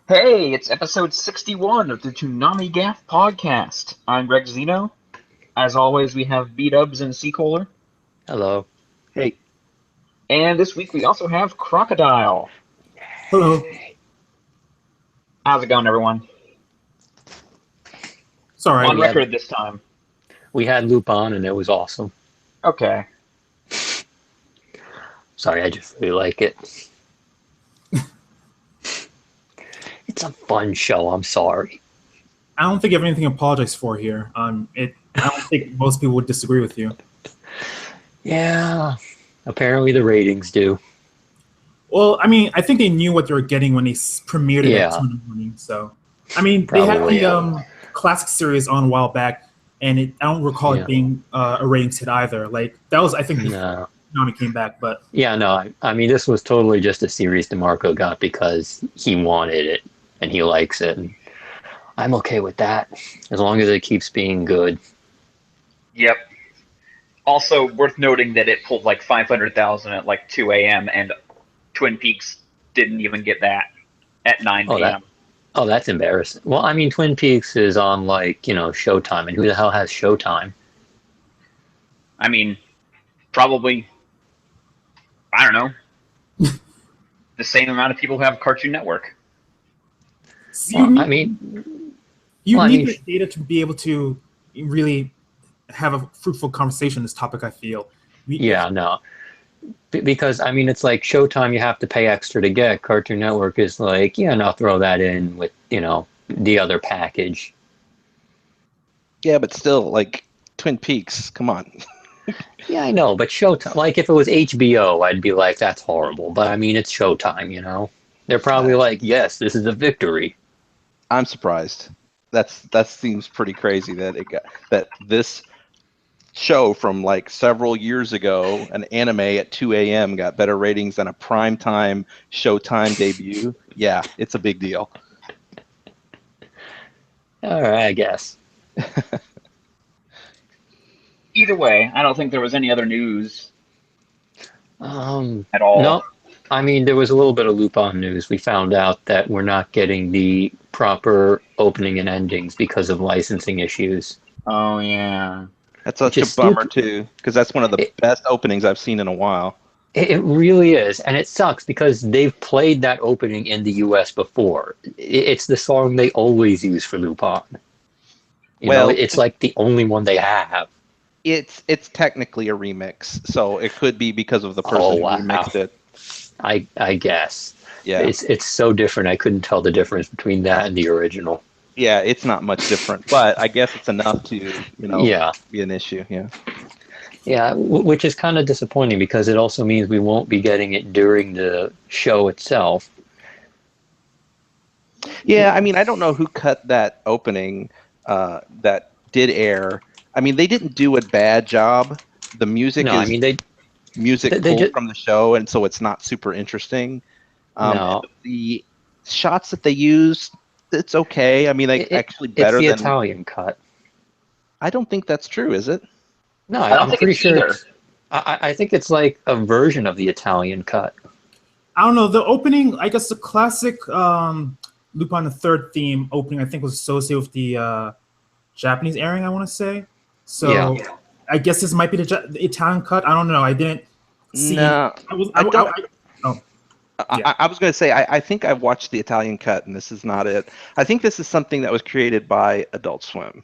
Hey, it's episode 61 of the ToonamiGAF podcast. I'm Greg Zeno. As always, we have B-Dubs and C-Kohler. Hello. Hey, And this week we also have Crocodile. hello. How's it going, everyone? It's all On right. record this time. We had Lupin and it was awesome. Okay. Sorry, I just really like it. It's a fun show, I'm sorry. I don't think you have anything to apologize for here. I don't think most people would disagree with you. Yeah, apparently the ratings do. Well, I mean, I think they knew what they were getting when they premiered it Yeah. at 2 in the morning. So, I mean, they had Probably, the classic series on a while back, and I don't recall Yeah. it being a ratings hit either. Like that was, I think, before No. Konami came back. But Yeah, no, I mean, this was totally just a series DeMarco got because he wanted it and he likes it. And I'm okay with that, as long as it keeps being good. Yep. Also, worth noting that it pulled like 500,000 at like 2 a.m. and Twin Peaks didn't even get that at 9 Oh, p.m. that's embarrassing. Well, I mean, Twin Peaks is on, like, Showtime, and who the hell has Showtime? I mean, probably, I don't know, the same amount of people who have Cartoon Network. you need, I mean, you well, I need mean, the data to be able to really have a fruitful conversation on this topic. I feel. yeah, no. Because, I mean, it's like Showtime you have to pay extra to get. Cartoon Network is like, yeah, no, throw that in with, the other package. Yeah, but still, like Twin Peaks. Come on. Yeah, I know, but Showtime, like, if it was HBO, I'd be like, that's horrible. But, I mean, it's Showtime. They're probably like, yes, this is a victory. I'm surprised. That seems pretty crazy that this show from like several years ago, an anime at 2 a.m. got better ratings than a primetime Showtime debut. Yeah, it's a big deal. All right, I guess. Either way, I don't think there was any other news at all. No, I mean, there was a little bit of Lupin news. We found out that we're not getting the proper opening and endings because of licensing issues. Oh, yeah. That's Which such a is bummer stupid. too, because that's one of the It, best openings I've seen in a while. it really is, and it sucks because they've played that opening in the U.S. before. It's the song they always use for Lupin. Well, It's like the only one they have. it's technically a remix, so it could be because of the Oh person who wow! remixed it. I guess Yeah. it's so different. I couldn't tell the difference between that and the original. Yeah, it's not much different, but I guess it's enough to, Yeah. be an issue. Yeah. Yeah, which is kind of disappointing because it also means we won't be getting it during the show itself. Yeah, I mean, I don't know who cut that opening that did air. I mean, they didn't do a bad job. The music No, I is mean they music they pulled just from the show, and so it's not super interesting. And no. the shots that they used, it's okay. I mean, like It, it actually it's better the than. Italian cut. I don't think that's true, is it? No, I don't I'm think pretty it's sure either. I think it's like a version of the Italian cut. I don't know. The opening, I guess the classic Lupin the Third theme opening, I think was associated with the Japanese airing, I want to say. So Yeah. I guess this might be the Italian cut. I don't know. I didn't see. No, I was. I don't. Oh, I, yeah. I was going to say, I think I've watched the Italian cut, and this is not it. I think this is something that was created by Adult Swim.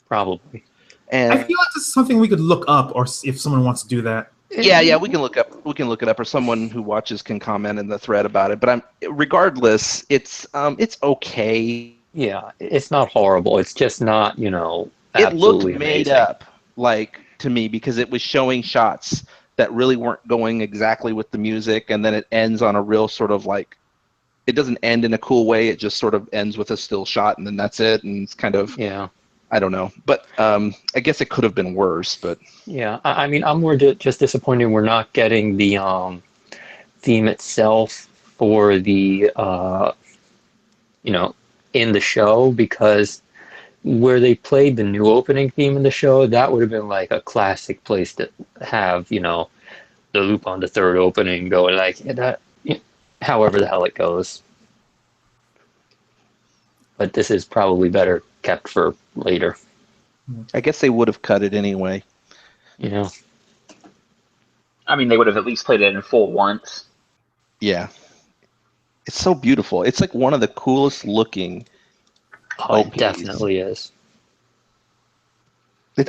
Probably. I And feel like this is something we could look up, or if someone wants to do that. yeah, we can look it up, or someone who watches can comment in the thread about it. But regardless, it's okay. Yeah, it's not horrible. It's just not, It looked absolutely made amazing. up, like to me, because it was showing shots that really weren't going exactly with the music, and then it ends on a real sort of like, it doesn't end in a cool way. It just sort of ends with a still shot, and then that's it. And it's kind of, Yeah. I don't know, but I guess it could have been worse. But Yeah. I mean, I'm more just disappointed we're not getting the theme itself for the you know, in the show because where they played the new opening theme in the show, that would have been like a classic place to have, the Lupin the Third opening going like that, however the hell it goes. but this is probably better kept for later. I guess they would have cut it anyway. You know. I mean, they would have at least played it in full once. Yeah. It's so beautiful. It's like one of the coolest looking Oh, it OPs. definitely is.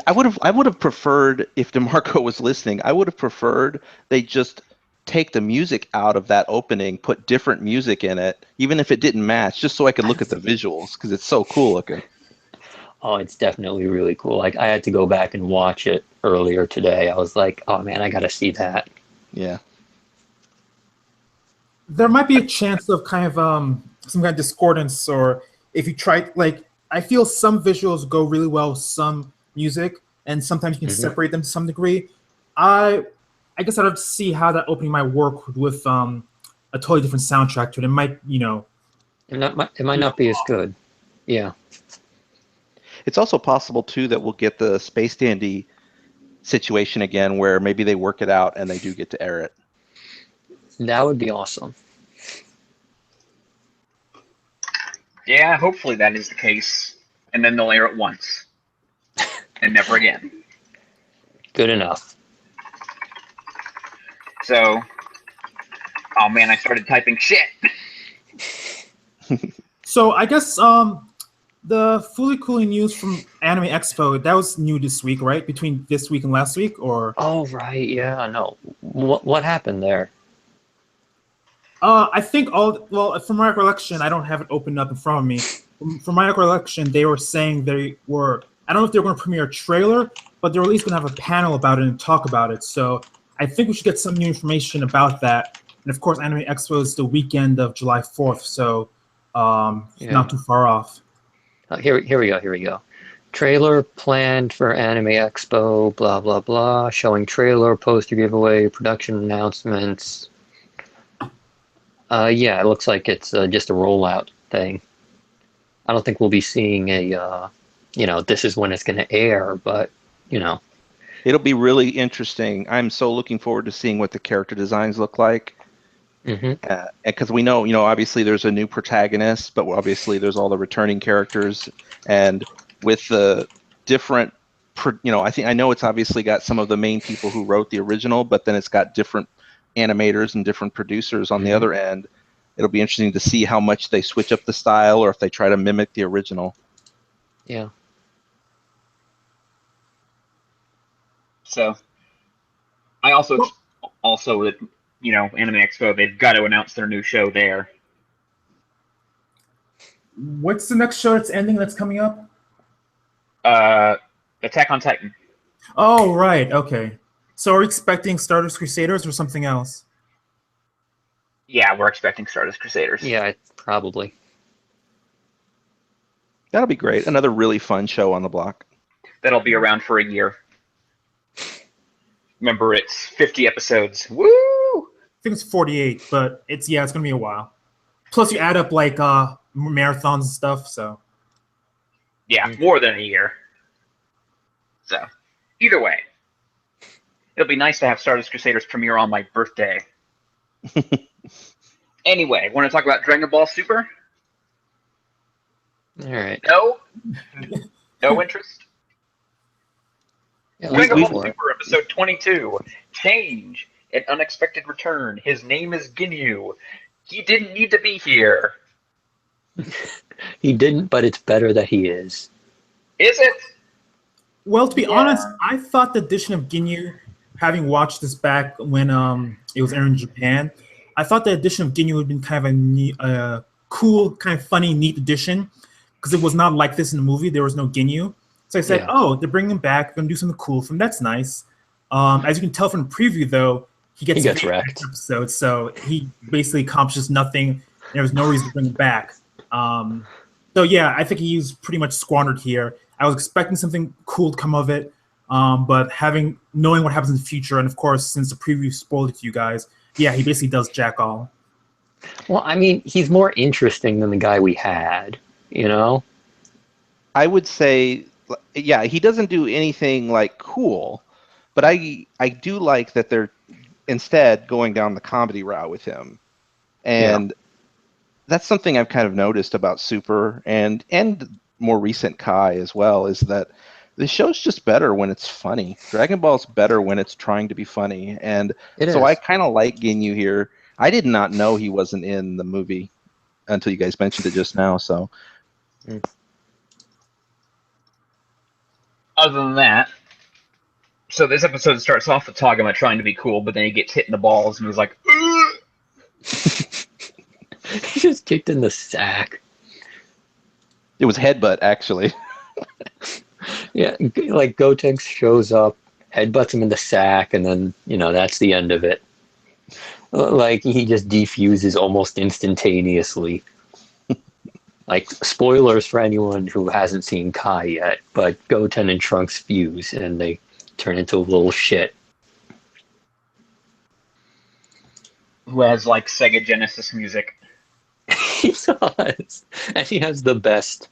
I would have preferred, if DeMarco was listening, I would have preferred they just take the music out of that opening, put different music in it, even if it didn't match, just so I could look at the visuals, because it's so cool looking. Oh, it's definitely really cool. Like, I had to go back and watch it earlier today. I was like, oh man, I gotta see that. Yeah. There might be a chance of kind of some kind of discordance, or if you try, like, I feel some visuals go really well with some music, and sometimes you can separate them to some degree. I guess I'd have to see how that opening might work with a totally different soundtrack to it. It might, It might not be as good. Yeah. It's also possible, too, that we'll get the Space Dandy situation again, where maybe they work it out and they do get to air it. That would be awesome. Yeah, hopefully that is the case. And then they'll air it once. And never again. Good enough. So, oh man, I started typing shit. So I guess the Fooly Cooly news from Anime Expo, that was new this week, right? Between this week and last week, or? Oh right, yeah, no. What happened there? I think from my recollection, I don't have it opened up in front of me. From my recollection, they were saying I don't know if they were going to premiere a trailer, but they were at least going to have a panel about it and talk about it. So I think we should get some new information about that. And of course, Anime Expo is the weekend of July 4th, so not too far off. Here we go. Trailer planned for Anime Expo, blah, blah, blah. Showing trailer, poster giveaway, production announcements. Yeah, it looks like it's just a rollout thing. I don't think we'll be seeing this is when it's going to air, but, It'll be really interesting. I'm so looking forward to seeing what the character designs look like. Because we know, obviously there's a new protagonist, but obviously there's all the returning characters, and with the different, I know it's obviously got some of the main people who wrote the original, but then it's got different animators and different producers on the other end. It'll be interesting to see how much they switch up the style, or if they try to mimic the original. Yeah. So, I also Anime Expo, they've got to announce their new show there. What's the next show that's ending that's coming up? Attack on Titan. Oh, right. Okay. So are we expecting Stardust Crusaders or something else? Yeah, we're expecting Stardust Crusaders. Yeah, probably. That'll be great. Another really fun show on the block. That'll be around for a year. Remember, it's 50 episodes. Woo! I think it's 48, but it's going to be a while. Plus you add up like marathons and stuff, so. Yeah, more than a year. So, either way, it'll be nice to have Stardust Crusaders premiere on my birthday. Anyway, want to talk about Dragon Ball Super? All right. No? No interest? Yeah, Dragon Ball Super episode 22. Change. An unexpected return. His name is Ginyu. He didn't need to be here. He didn't, but it's better that he is. Is it? Well, to be honest, I thought the addition of Ginyu, having watched this back when it was airing in Japan, I thought the addition of Ginyu would have been kind of a cool, kind of funny, neat addition, because it was not like this in the movie. There was no Ginyu. So I said, oh, they're bringing him back. They're going to do something cool from him. That's nice. As you can tell from the preview, though, he gets wrecked. Episode, so he basically accomplishes nothing. There was no reason to bring him back. So yeah, I think he's pretty much squandered here. I was expecting something cool to come of it, but knowing what happens in the future, and of course, since the preview spoiled it to you guys, yeah, he basically does jack all. Well, I mean, he's more interesting than the guy we had, I would say, yeah, he doesn't do anything like cool, but I do like that they're instead going down the comedy route with him. And that's something I've kind of noticed about Super and more recent Kai as well, is that the show's just better when it's funny. Dragon Ball's better when it's trying to be funny, and It so I is. kind of like Ginyu here. I did not know he wasn't in the movie until you guys mentioned it just now. So Other than that, so this episode starts off with Tagoma trying to be cool, but then he gets hit in the balls and he's like, "Ugh!" He just kicked in the sack. it was headbutt actually. Yeah, like Gotenks shows up, headbutts him in the sack, and then that's the end of it. Like he just defuses almost instantaneously. Like spoilers for anyone who hasn't seen Kai yet, but Goten and Trunks fuse and they turn into a little shit. Who has like Sega Genesis music. He does, and he has the best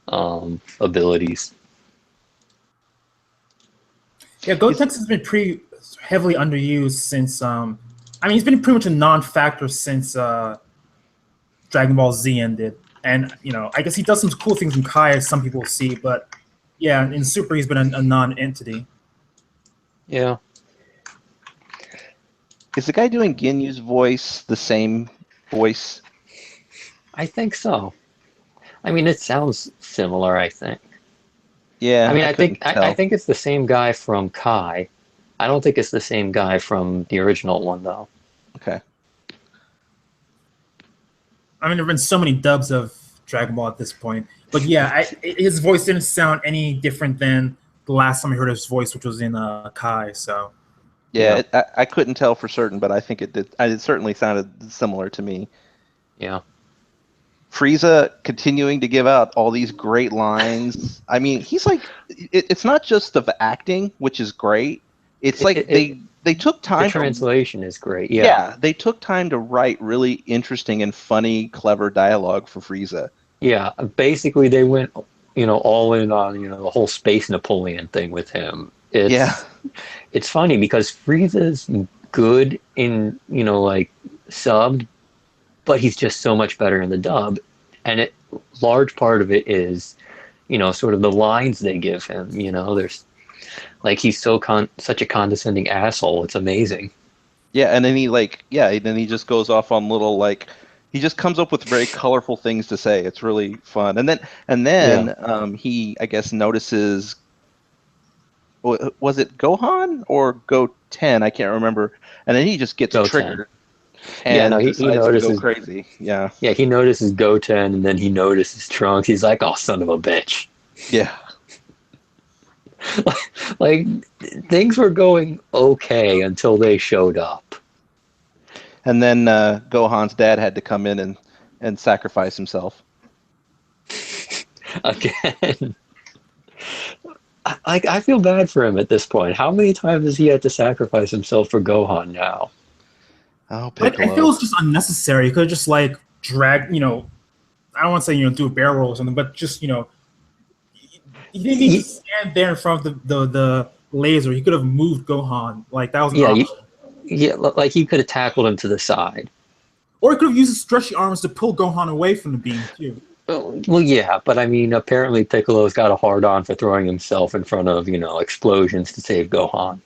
abilities. Yeah, Gotenks has been pretty heavily underused since. I mean, he's been pretty much a non-factor since Dragon Ball Z ended, and I guess he does some cool things in Kai, as some people see, but yeah, in Super he's been a non-entity. Yeah. Is the guy doing Ginyu's voice the same voice? I think so. I mean, it sounds similar, I think. Yeah, I mean, I couldn't think I, tell. I think it's the same guy from Kai. I don't think it's the same guy from the original one, though. Okay. I mean, there've been so many dubs of Dragon Ball at this point, but yeah, his voice didn't sound any different than the last time I heard his voice, which was in Kai. So Yeah, I couldn't tell for certain, but I think it did. It certainly sounded similar to me. Yeah. Frieza continuing to give out all these great lines. I mean, he's like, it's not just the acting, which is great. It's like they took time. The translation is great. Yeah, they took time to write really interesting and funny, clever dialogue for Frieza. Yeah, basically they went, all in on, the whole Space Napoleon thing with him. It's funny because Frieza's good in, like subbed, but he's just so much better in the dub. And large part of it is, sort of the lines they give him. There's like he's such a condescending asshole. It's amazing. Yeah, and then then he just goes off on little he just comes up with very colorful things to say. It's really fun. And then he I guess notices, was it Gohan or Goten? I can't remember. And then he just gets triggered. And he decides notices, to go crazy. Yeah. Yeah, he notices Goten, and then he notices Trunks. He's like, "Oh, son of a bitch!" Yeah. Like things were going okay until they showed up. And then Gohan's dad had to come in and sacrifice himself. Again. I feel bad for him at this point. How many times has he had to sacrifice himself for Gohan now? Oh, I Piccolo. feel it's just unnecessary. He could have just drag, I don't want to say do a barrel roll or something, but just he didn't need to stand there in front of the laser. He could have moved Gohan. Like that was an option. Like he could have tackled him to the side. Or he could have used his stretchy arms to pull Gohan away from the beam too. Well, yeah, but I mean, apparently Piccolo's got a hard-on for throwing himself in front of, explosions to save Gohan.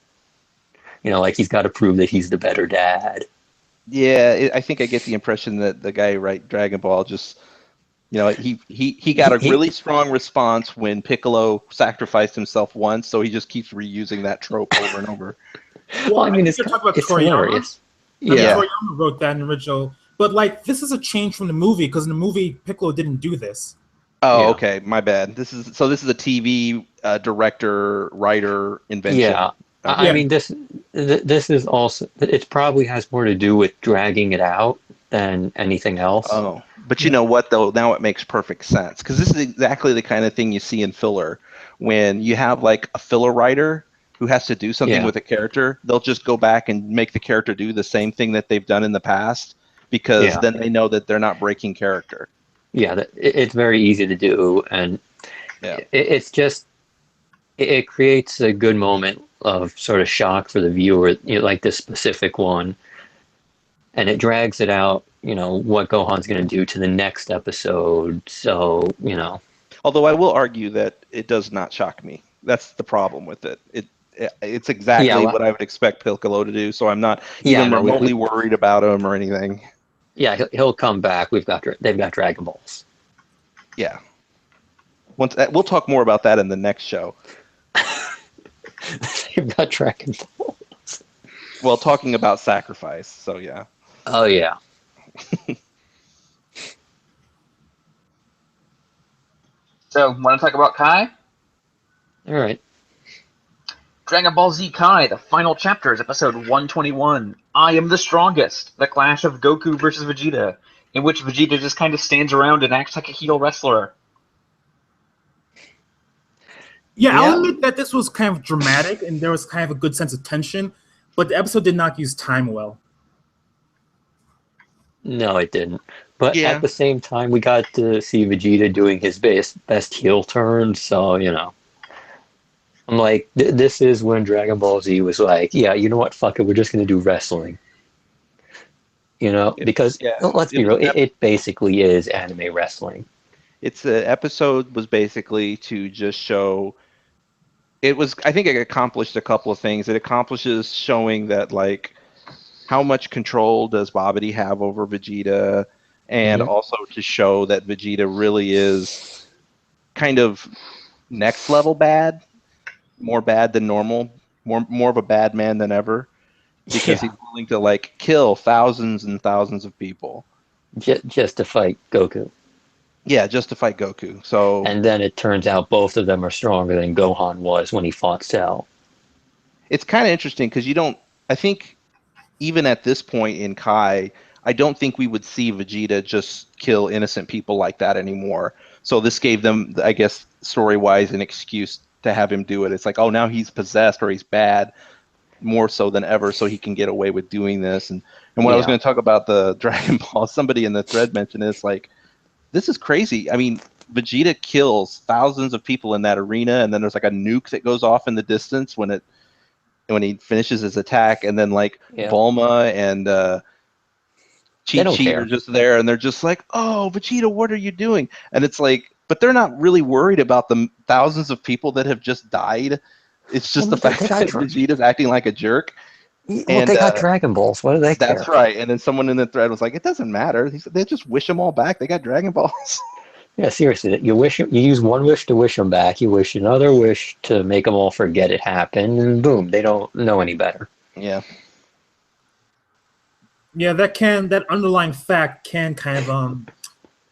Like he's got to prove that he's the better dad. Yeah, I think I get the impression that the guy who wrote Dragon Ball just, he got a really strong response when Piccolo sacrificed himself once, so he just keeps reusing that trope over and over. Well, I mean, it's hilarious. Yeah, Toriyama wrote that in the original. But this is a change from the movie because in the movie Piccolo didn't do this. Oh, okay, my bad. This is a TV director writer invention. Yeah, okay. I mean this is also, it probably has more to do with dragging it out than anything else. Oh, but you know what though? Now it makes perfect sense because this is exactly the kind of thing you see in filler when you have a filler writer who has to do something with a character. They'll just go back and make the character do the same thing that they've done in the past because then they know that they're not breaking character. Yeah, it's very easy to do, and it's just it creates a good moment of sort of shock for the viewer, like this specific one, and it drags it out what Gohan's going to do to the next episode. So, Although I will argue that it does not shock me. That's the problem with it. It's exactly yeah, what I would expect Piccolo to do, so I'm not yeah, even no, remotely worried about him or anything. yeah, he'll come back. They've got Dragon Balls. Yeah. We'll talk more about that in the next show. They've got Dragon Ball. Well, talking about sacrifice, so yeah. Oh yeah. So, want to talk about Kai? All right. Dragon Ball Z Kai, the final chapter is episode 121. I am the strongest. The clash of Goku versus Vegeta, in which Vegeta just kind of stands around and acts like a heel wrestler. Yeah, Yeah. I'll admit that this was kind of dramatic and there was kind of a good sense of tension, but the episode did not use time well. No, it didn't. But Yeah. at the same time, we got to see Vegeta doing his best heel turn. So I'm like, this is when Dragon Ball Z was like, yeah, you know what? Fuck it, we're just gonna do wrestling. Because Yeah. let's be real, it basically is anime wrestling. The episode was basically to just show. I think it accomplished a couple of things. It accomplishes showing that, like, how much control does Babidi have over Vegeta, and Mhm. also to show that Vegeta really is kind of next level bad, more bad than normal, more of a bad man than ever, because Yeah, he's willing to, like, kill thousands and thousands of people. just to fight Goku. Yeah, just to fight Goku. So And then it turns out both of them are stronger than Gohan was when he fought Cell. it's kind of interesting because I think even at this point in Kai, I don't think we would see Vegeta just kill innocent people like that anymore. So this gave them, I guess, story-wise, an excuse to have him do it. It's like, oh, now he's possessed or he's bad more so than ever, so he can get away with doing this. And when I was Yeah. going to talk about the Dragon Ball, somebody in the thread mentioned it's like, this is crazy. I mean, Vegeta kills thousands of people in that arena, and then there's like a nuke that goes off in the distance when he finishes his attack, and then like Yeah. Bulma and They Chi don't Chi care. are just there, and they're just like, "Oh, Vegeta, what are you doing?" And it's like, but they're not really worried about the thousands of people that have just died. It's just the Well, they fact got that Vegeta's acting like a jerk. And they got Dragon Balls. What do they care? that's right. And then someone in the thread was like, "It doesn't matter." He said, "They just wish them all back. They got Dragon Balls." Yeah, seriously. You use one wish to wish them back. You wish another wish to make them all forget it happened, and boom, they don't know any better. Yeah. Yeah, that underlying fact can kind of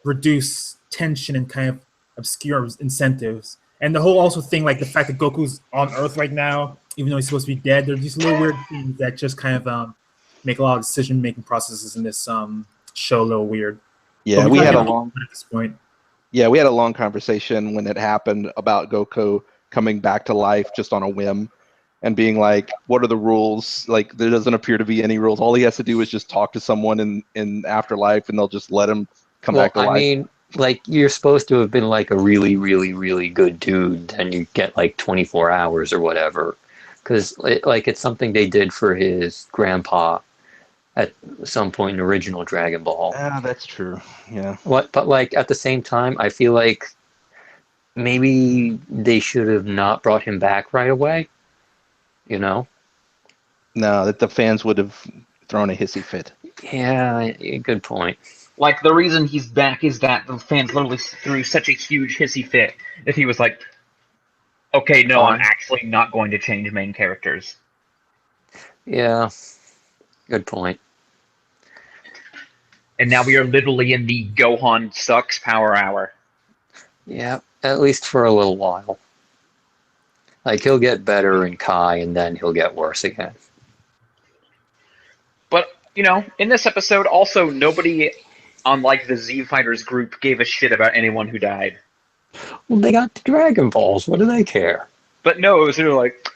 reduce tension and kind of obscure incentives. And the whole also thing, like the fact that Goku's on Earth right now, even though he's supposed to be dead, there's these little weird things that just kind of make a lot of decision making processes in this show a little weird. Yeah, But we not had a getting long into it at this point. Yeah, we had a long conversation when it happened about Goku coming back to life just on a whim and being like, what are the rules? Like, there doesn't appear to be any rules. All he has to do is just talk to someone in afterlife, and they'll just let him come Well, back to I life. mean, like you're supposed to have been like a really, really, really good dude, then you get like 24 hours or whatever, because it's something they did for his grandpa at some point in original Dragon Ball. Ah, that's true. Yeah. But like at the same time, I feel like maybe they should have not brought him back right away. You know? No, that the fans would have thrown a hissy fit. Yeah, good point. Like, the reason he's back is that the fans literally threw such a huge hissy fit if he was like, okay, no, I'm Fine. actually not going to change main characters. Yeah, good point. And now we are literally in the Gohan sucks power hour. Yeah, at least for a little while. Like he'll get better in Kai, and then he'll get worse again. But, in this episode, also, nobody on, like, the Z Fighters group gave a shit about anyone who died. Well, they got the Dragon Balls. What do they care? But no, it was sort of like,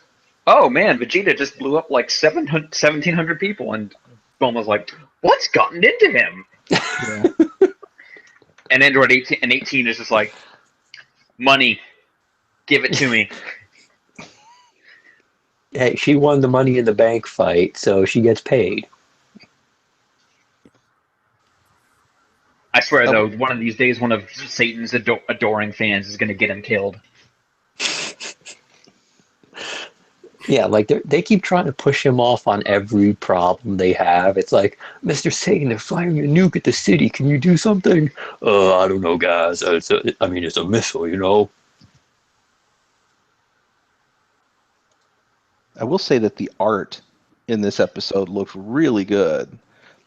oh man, Vegeta just blew up like 1,700 people, and Bulma's like, what's gotten into him? Yeah. And Android 18 is just like, money, give it to me. Hey, she won the Money in the Bank fight, so she gets paid. I swear, though, one of these days, one of Satan's adoring fans is going to get him killed. Yeah, like they keep trying to push him off on every problem they have. It's like, Mr. Satan, they're firing a nuke at the city. Can you do something? I don't know, guys. It's a missile, you know? I will say that the art in this episode looked really good.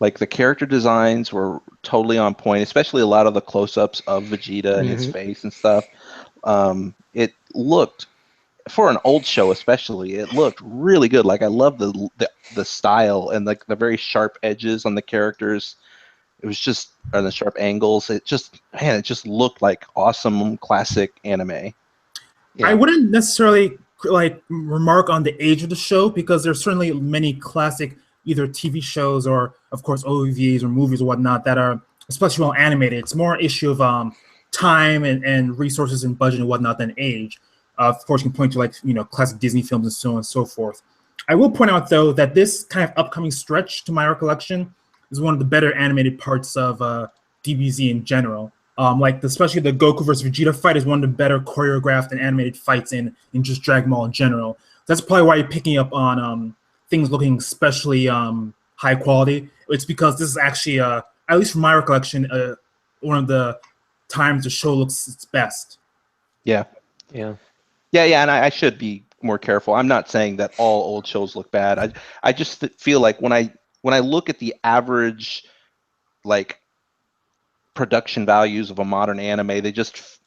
Like the character designs were totally on point, especially a lot of the close-ups of Vegeta and his face and stuff. It looked, for an old show especially, it looked really good. Like I love the style and like the very sharp edges on the characters. It was just, and the sharp angles. It just looked like awesome classic anime. Yeah. I wouldn't necessarily like remark on the age of the show because there's certainly many classic either TV shows or of course OVAs or movies or whatnot that are especially well animated. It's more an issue of time and resources and budget and whatnot than age. Of course, you can point to like classic Disney films and so on and so forth. I will point out though that this kind of upcoming stretch, to my recollection, is one of the better animated parts of DBZ in general. Like especially the Goku versus Vegeta fight is one of the better choreographed and animated fights in just Dragon Ball in general. That's probably why you're picking up on things looking especially high quality. It's because this is actually, at least from my recollection, one of the times the show looks its best. Yeah. Yeah. And I should be more careful. I'm not saying that all old shows look bad. I just feel like when I look at the average like production values of a modern anime, they just,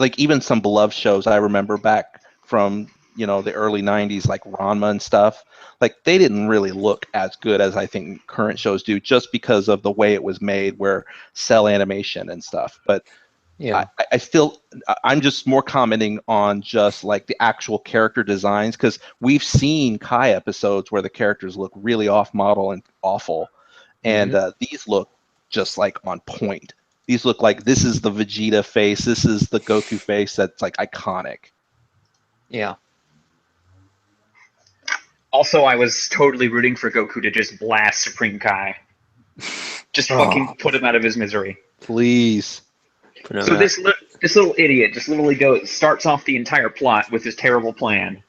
like, even some beloved shows I remember back from the early 90s, like Ranma and stuff, like they didn't really look as good as I think current shows do, just because of the way it was made, where cell animation and stuff. But Yeah. I'm just more commenting on just like the actual character designs, because we've seen Kai episodes where the characters look really off model and awful, and these look just like on point. These look like this is the Vegeta face, this is the Goku face that's like iconic. Yeah. Also, I was totally rooting for Goku to just blast Supreme Kai. Just fucking put him out of his misery. Please. So this little idiot just literally starts off the entire plot with his terrible plan,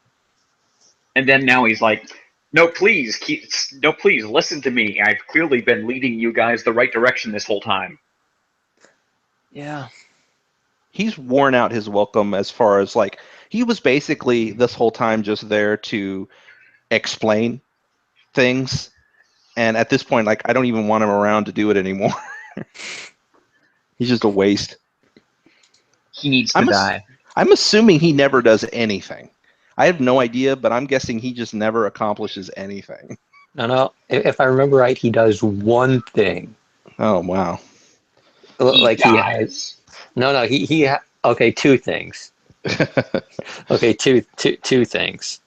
and then now he's like, "No, please, listen to me. I've clearly been leading you guys the right direction this whole time." Yeah. He's worn out his welcome, as far as like he was basically this whole time just there to explain things, and at this point, like, I don't even want him around to do it anymore. He's just a waste. He needs to die. I'm assuming he never does anything. I have no idea, but I'm guessing he just never accomplishes anything. No. If I remember right, he does one thing. Oh, wow. Like he has. No. Okay, two things. Okay, two things.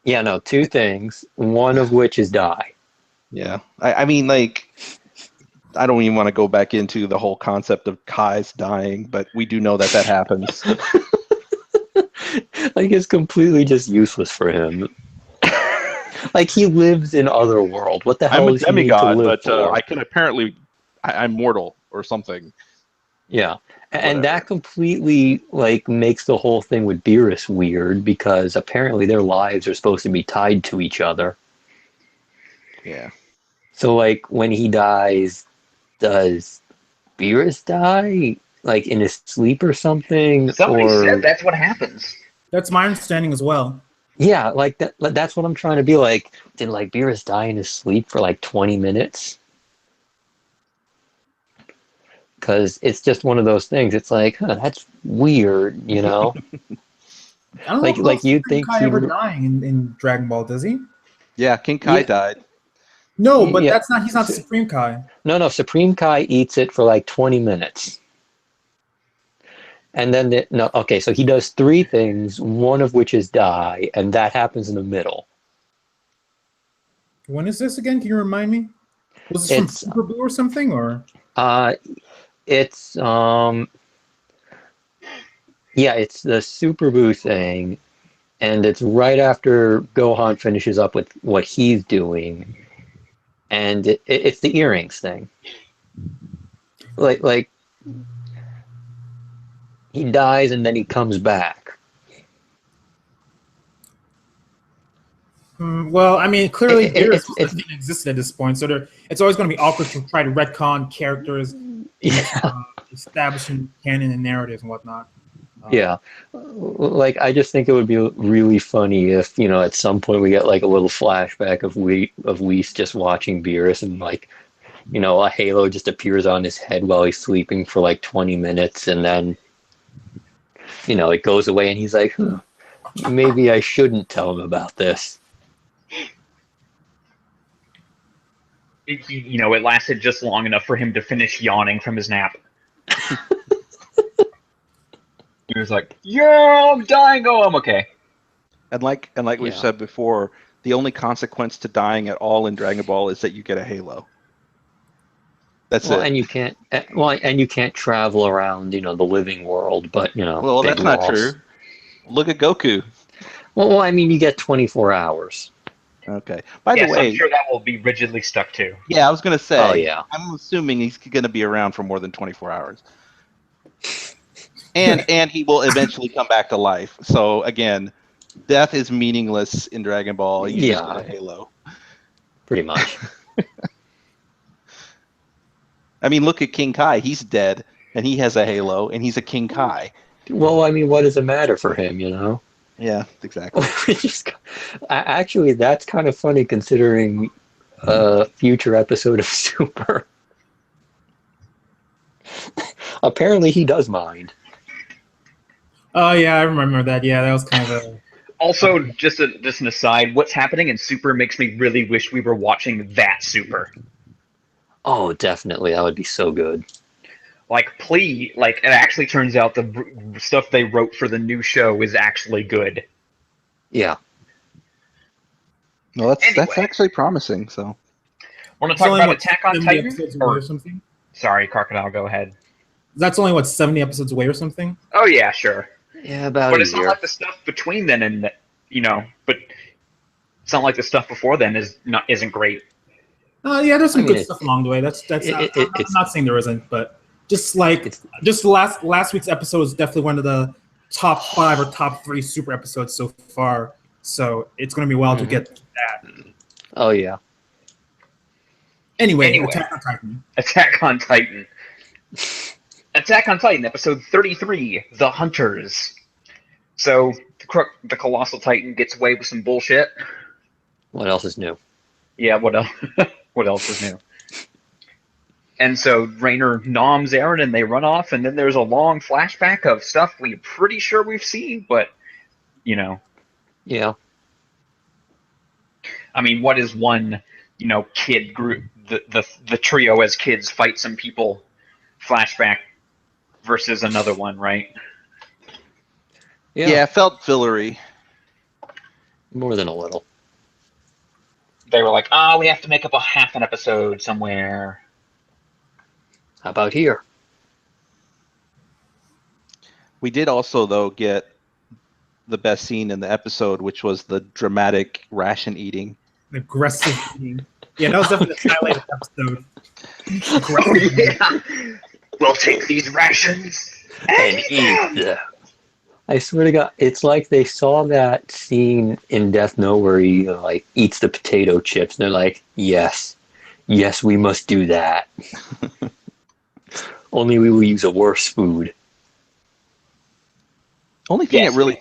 Yeah, no, two things. One of which is die. Yeah, I mean, like, I don't even want to go back into the whole concept of Kai's dying, but we do know that happens. Like, it's completely just useless for him. Like, he lives in other world. What the hell I'm a does he need to demigod, live but for? I can apparently, I'm mortal or something. Yeah, and that completely like makes the whole thing with Beerus weird, because apparently their lives are supposed to be tied to each other. Yeah. So like when he dies, does Beerus die like in his sleep or something? Somebody or said that's what happens. That's my understanding as well. yeah, like that's what I'm trying to be like. Did like Beerus die in his sleep for like 20 minutes? Because it's just one of those things. It's like, that's weird, you know? I don't know like if you'd think Kai he ever would. dying in Dragon Ball, does he? Yeah, King Kai Yeah. died. No, but Yeah. he's not Supreme Kai. No, Supreme Kai eats it for like 20 minutes. And then, so he does three things, one of which is die, and that happens in the middle. When is this again? Can you remind me? Was this from It's Super Blue or something? Or it's it's the Super Buu thing, and it's right after Gohan finishes up with what he's doing, and it's the earrings thing. Like he dies and then he comes back. Well, I mean, clearly Beerus It's didn't exist at this point, so it's always going to be awkward to try to retcon characters into establishing canon and narrative and whatnot. Yeah, like I just think it would be really funny if, at some point we get like a little flashback of Whis just watching Beerus and like, a halo just appears on his head while he's sleeping for like 20 minutes and then, it goes away and he's like, maybe I shouldn't tell him about this. It lasted just long enough for him to finish yawning from his nap. He was like, "Yeah, I'm dying. Oh, I'm okay." And like we've said before, the only consequence to dying at all in Dragon Ball is that you get a halo. That's it. And you can't travel around, the living world, but Well, big that's not loss. true. Look at Goku. Well, I mean, you get 24 hours. Okay. By the way, I'm sure that will be rigidly stuck to. Yeah, I was gonna say. Oh yeah. I'm assuming he's gonna be around for more than 24 hours. And he will eventually come back to life. So again, death is meaningless in Dragon Ball. You just get a halo. Pretty much. I mean, look at King Kai. He's dead, and he has a halo, and he's a King Kai. Well, I mean, what does it matter for him, Yeah, exactly. Actually, that's kind of funny considering a future episode of Super. Apparently, he does mind. Oh yeah, I remember that. Yeah, that was kind of a. Also, just an aside, what's happening in Super makes me really wish we were watching that Super. Oh, definitely, that would be so good. Like, please, it actually turns out the stuff they wrote for the new show is actually good. Yeah. Well, that's actually promising. So, Want to talk about Attack on Titan? Episodes away or something? Sorry, Crocodile, go ahead. That's only 70 episodes away or something. Oh yeah, sure. Yeah, about but a it's year. not like the stuff between then and but it's not like the stuff before then isn't great. Yeah, there's some good stuff along the way. I'm not saying there isn't, but just last week's episode is definitely one of the top 5 or top 3 Super episodes so far. So it's going to be wild to get that. Oh yeah. Anyway, Attack on Titan. Attack on Titan. Attack on Titan, episode 33, The Hunters. So, the Colossal Titan gets away with some bullshit. What else is new? Yeah, what else? What else is new? And so Rainer noms Eren and they run off, and then there's a long flashback of stuff we're pretty sure we've seen, but, Yeah. I mean, what is one, kid group, the trio as kids fight some people flashback versus another one, right? Yeah, it felt fillery. More than a little. They were like, we have to make up a half an episode somewhere. How about here? We did also, though, get the best scene in the episode, which was the dramatic ration eating. Aggressive eating. Yeah, that was definitely the highlight of the episode. Yeah. We'll take these rations and eat them. I swear to God, it's like they saw that scene in Death Note where he eats the potato chips, and they're like, yes, we must do that. Only we will use a worse food. Only thing that really...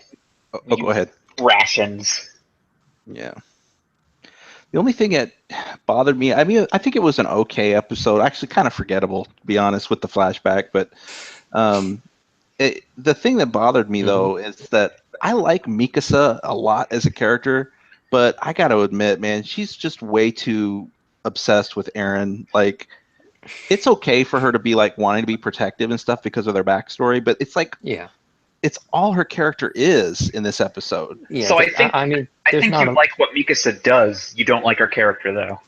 Oh, go ahead. Rations. Yeah. The only thing that bothered me, I mean, I think it was an okay episode, actually kind of forgettable, to be honest, with the flashback, but the thing that bothered me, though, is that I like Mikasa a lot as a character, but I got to admit, man, she's just way too obsessed with Eren. Like, it's okay for her to be, wanting to be protective and stuff because of their backstory, but it's it's all her character is in this episode. Yeah, so I think you like what Mikasa does. You don't like her character, though.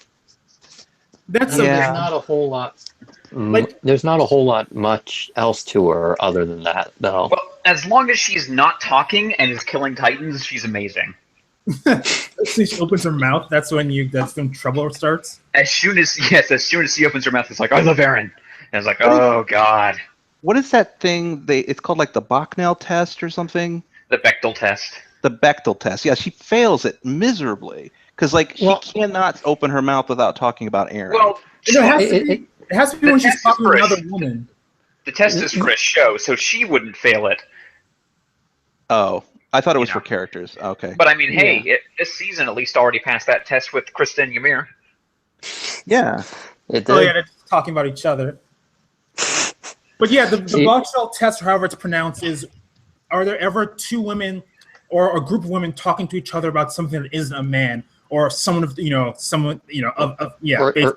There's not a whole lot. There's not a whole lot much else to her other than that, though. Well, as long as she's not talking and is killing Titans, she's amazing. As soon as she opens her mouth, that's when trouble starts. As soon as she opens her mouth, it's like, I love Aaron. And it's like, oh god. What is that thing? It's called like the Bachnell test or something. The Bechdel test. The Bechdel test. Yeah, she fails it miserably because like she cannot open her mouth without talking about Aaron. Well, it has to be when she's talking to another woman. The test is for a show, so she wouldn't fail it. Oh, I thought it was for characters. Okay. But I mean, hey, this season at least already passed that test with Krista and Ymir. Yeah. It did. Oh yeah, they're just talking about each other. But yeah, the Bachdel test, however it's pronounced, is: are there ever two women or a group of women talking to each other about something that isn't a man or someone of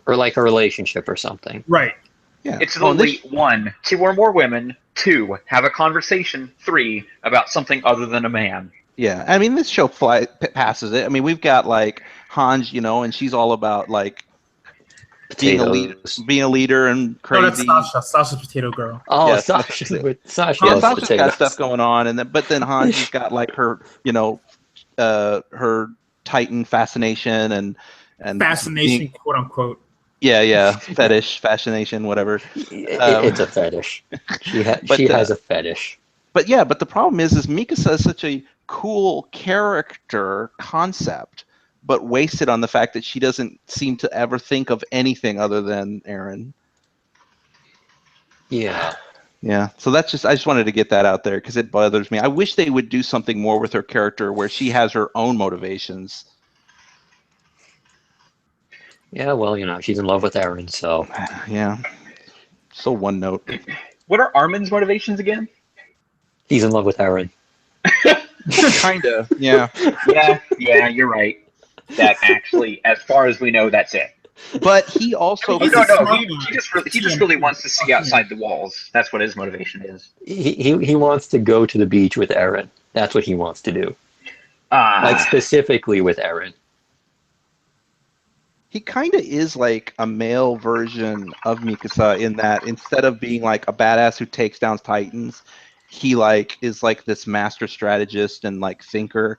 or like a relationship or something? Right. Yeah. It's literally 1, 2 or more women. 2, have a conversation. 3, about something other than a man. Yeah, I mean this show passes it. I mean we've got like Hanj, and she's all about like being a leader and crazy. No, that's Sasha. Sasha's potato girl. Oh, yeah, Sasha's Sasha's got stuff going on, but then Hanji's got like her, her Titan fascination and fascination, quote unquote. Yeah, fetish, fascination, whatever. It's a fetish. She has a fetish. But the problem is Mikasa is such a cool character concept, but wasted on the fact that she doesn't seem to ever think of anything other than Aaron. Yeah. Yeah. So I just wanted to get that out there because it bothers me. I wish they would do something more with her character where she has her own motivations. Yeah, well, she's in love with Aaron, so. Yeah. So one note. What are Armin's motivations again? He's in love with Aaron. Kinda. Yeah. Yeah, you're right. That actually, as far as we know, that's it. But he also He just really wants to see outside the walls. That's what his motivation is. He wants to go to the beach with Aaron. That's what he wants to do. Like specifically with Aaron. He kind of is like a male version of Mikasa in that instead of being like a badass who takes down Titans, he like is like this master strategist and like thinker.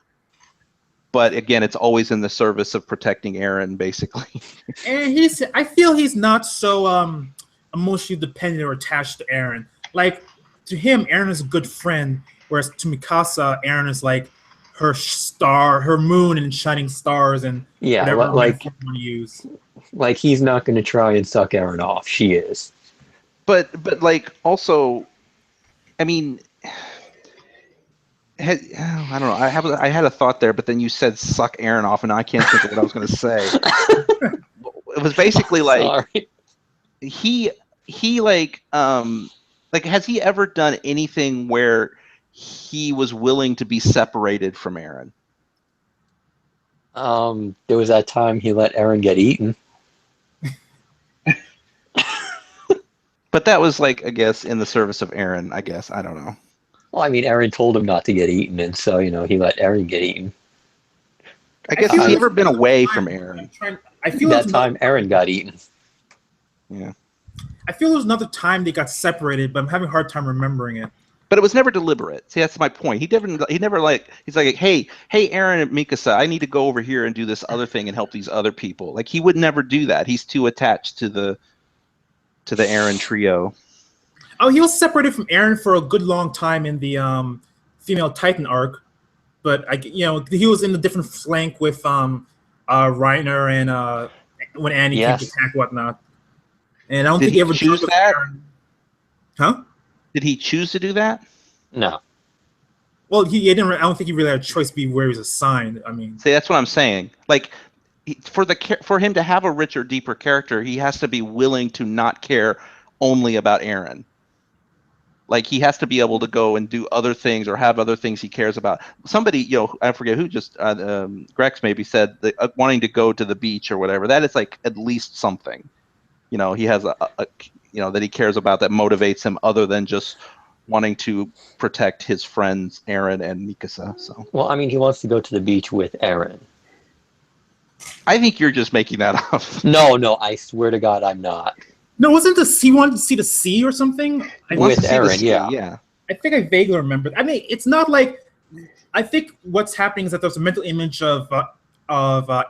But again, it's always in the service of protecting Aaron, basically. And I feel he's not so emotionally dependent or attached to Aaron. Like to him, Aaron is a good friend, whereas to Mikasa, Aaron is like her star, her moon, and shining stars, and whatever like you want to use. Like he's not going to try and suck Aaron off. She is. But like also, I mean. I don't know. I had a thought there, but then you said suck Aaron off, and I can't think of what I was going to say. It was basically like he like has he ever done anything where he was willing to be separated from Aaron? There was that time he let Aaron get eaten. But that was like, I guess, in the service of Aaron. I guess I don't know. Well, I mean, Aaron told him not to get eaten, and so, he let Aaron get eaten. I guess he's never been away from Aaron. I feel that time Aaron got eaten. Yeah. I feel there was another time they got separated, but I'm having a hard time remembering it. But it was never deliberate. See, that's my point. He's like, hey, Aaron and Mikasa, I need to go over here and do this other thing and help these other people. Like, he would never do that. He's too attached to the Aaron trio. Oh, he was separated from Aaron for a good long time in the female Titan arc, but he was in the different flank with Reiner and when Annie came to attack whatnot. And I don't think he ever choose that. Aaron. Huh? Did he choose to do that? No. Well, he didn't. I don't think he really had a choice to be where he was assigned. I mean, see, that's what I'm saying. Like, for him to have a richer, deeper character, he has to be willing to not care only about Aaron. Like, he has to be able to go and do other things or have other things he cares about. Somebody, I forget who, just Grex maybe said that, wanting to go to the beach or whatever. That is like at least something. He has a that he cares about that motivates him other than just wanting to protect his friends Aaron and Mikasa. So. Well, I mean, he wants to go to the beach with Aaron. I think you're just making that up. No, I swear to God, I'm not. No, wasn't he wanted to see the sea or something? With Aaron, yeah. I think I vaguely remember. I mean, it's not like I think what's happening is that there's a mental image of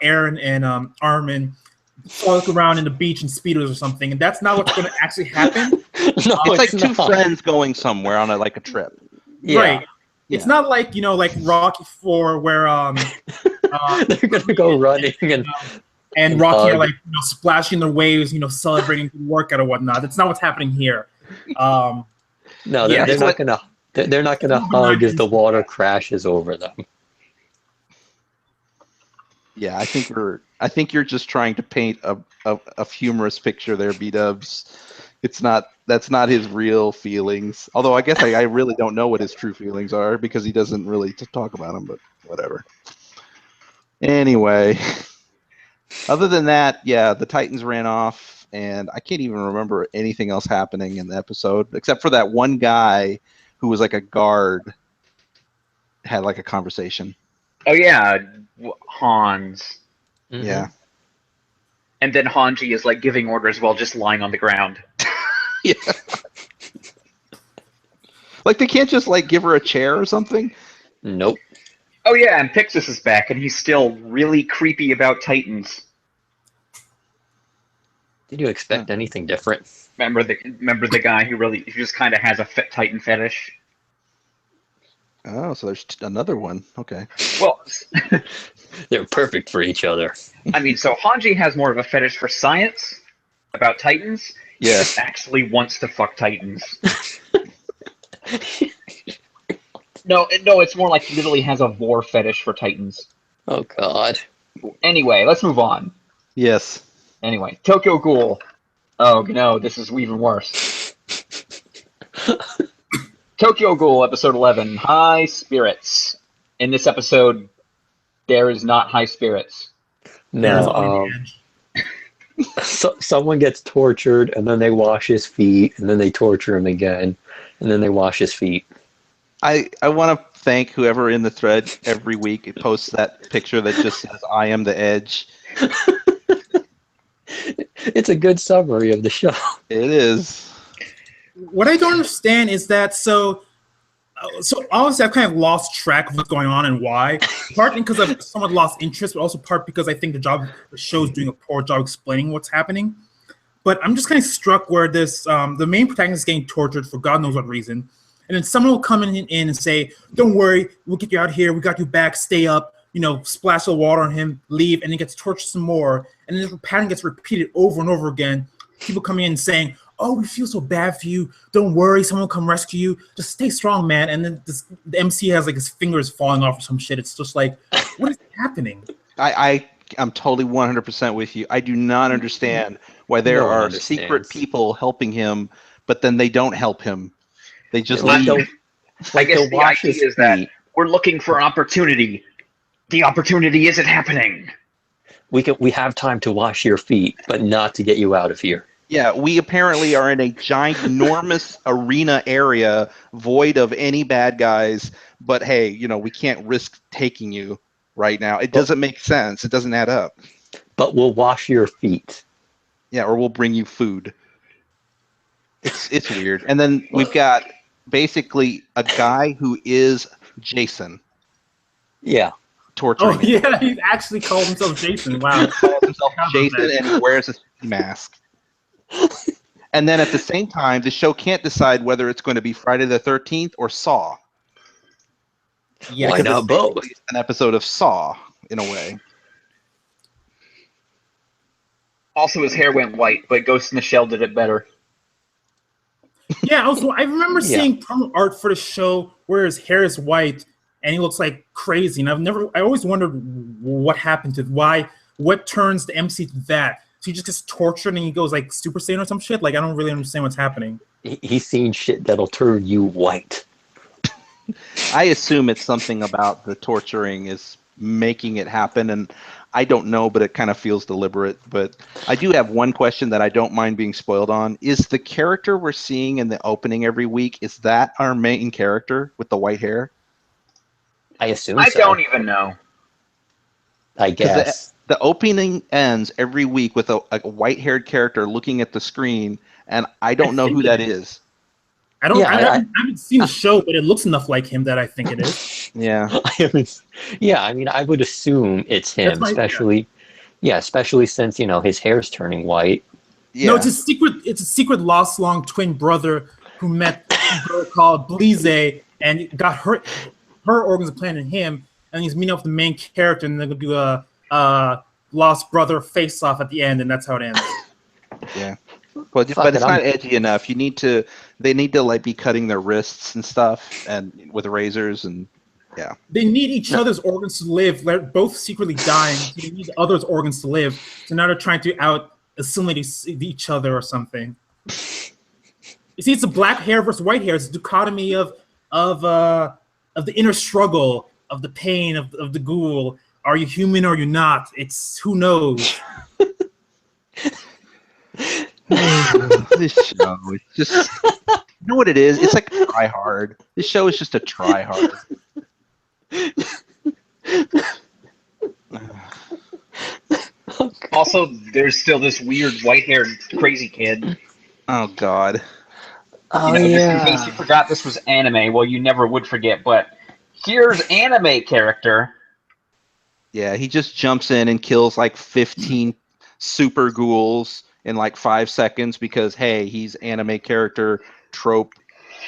Aaron and Armin floating around in the beach in speedos or something, and that's not what's going to actually happen. No, It's like two not. friends going somewhere on a trip. Yeah. Right. It's not like like Rocky 4 where They're gonna go running and Rocky are hug. like splashing the waves, celebrating the workout or whatnot. That's not what's happening here. No, Yeah, they're it's not gonna. They're not gonna hug as the water crashes over them. Yeah, I think you're just trying to paint a humorous picture there, B-dubs. That's not his real feelings. Although I guess I really don't know what his true feelings are because he doesn't really talk about them, but whatever. Anyway, other than that, yeah, the Titans ran off, and I can't even remember anything else happening in the episode except for that one guy who was like a guard had like a conversation. Oh yeah, Hans. Mhm. Yeah. And then Hanji is like giving orders while just lying on the ground. Yeah. Like they can't just like give her a chair or something. Nope. Oh yeah, and Pixis is back, and he's still really creepy about Titans. Did you expect anything different? Remember the guy who just kind of has a Titan fetish? Oh, so there's another one. Okay. Well, They're perfect for each other. I mean, so Hanji has more of a fetish for science about Titans. He Yeah. just actually wants to fuck Titans. No, it's more like he literally has a vor fetish for Titans. Oh God. Anyway, let's move on. Yes. Anyway, Tokyo Ghoul. Oh no, this is even worse. Tokyo Ghoul, episode 11, High Spirits. In this episode, there is not high spirits. There's No. only the edge. Someone gets tortured, and then they wash his feet, and then they torture him again, and then they wash his feet. I want to thank whoever in the thread every week posts that picture that just says "I am the edge." It's a good summary of the show. It is. What I don't understand is that so obviously I've kind of lost track of what's going on and why. Partly because I've somewhat lost interest, but also part because I think the show is doing a poor job explaining what's happening. But I'm just kind of struck where the main protagonist is getting tortured for God knows what reason, and then someone will come in and say, "Don't worry, we'll get you out here. We got you back. Stay up." Splash the water on him, leave, and he gets tortured some more, and this pattern gets repeated over and over again. People coming in and saying, "Oh, we feel so bad for you. Don't worry, someone will come rescue you. Just stay strong, man." And then the MC has like his fingers falling off or some shit. It's just like, what is happening? I'm totally 100% with you. I do not understand why there No one are understands. secret people helping him, but then they don't help him. They just Like leave. they'll- I guess they'll the wash his idea is that feet. we're looking for opportunity. The opportunity isn't happening. We have time to wash your feet, but not to get you out of here. Yeah, we apparently are in a ginormous arena area void of any bad guys, but hey, we can't risk taking you right now. It doesn't make sense. It doesn't add up. But we'll wash your feet. Yeah, or we'll bring you food. It's weird. And then we've got basically a guy who is Jason Yeah. torturing Oh him. yeah, he actually called himself Jason. Wow. He calls himself How about Jason that? and he wears a ski mask. And then at the same time, the show can't decide whether it's going to be Friday the 13th or Saw. Yeah, Why because not both? It's an episode of Saw, in a way. Also, his hair went white, but Ghost in the Shell did it better. Yeah, I remember Yeah. seeing promo art for the show where his hair is white and he looks like crazy. And I always wondered what happened to what turns the MC to that. So he just gets tortured and he goes like Super Saiyan or some shit. Like I don't really understand what's happening. He's seen shit that'll turn you white. I assume it's something about the torturing is making it happen, and I don't know, but it kind of feels deliberate. But I do have one question that I don't mind being spoiled on. Is the character we're seeing in the opening every week, is that our main character with the white hair? I assume I so. don't even know. I guess. The opening ends every week with a white-haired character looking at the screen, and I don't know who that is. I don't. Yeah, I haven't seen the show, but it looks enough like him that I think it is. Yeah. I haven't. Yeah, I mean, I would assume it's That's him, my especially. Yeah, especially since his hair's turning white. Yeah. No, it's a secret. It's a secret lost long twin brother who met a girl called Blize and got her organs implanted in him, and he's meeting up with the main character, and they're gonna do a lost brother face off at the end, and that's how it ends. Yeah. But Fuck it, it's not edgy enough. They need to like be cutting their wrists and stuff and with razors and yeah. They need each other's organs to live. They're both secretly dying, so they need the other's organs to live. So now they're trying to assimilate each other or something. You see, it's a black hair versus white hair. It's a dichotomy of the inner struggle, of the pain, of the ghoul. Are you human or are you not? It's who knows. This show is just you know what it is? It's like try hard. This show is just a try hard. Also, there's still this weird white-haired crazy kid. Oh God. Oh, Just in case you forgot this was anime. Well, you never would forget, but here's anime character. Yeah, he just jumps in and kills like 15 super ghouls in like 5 seconds because hey, he's anime character, trope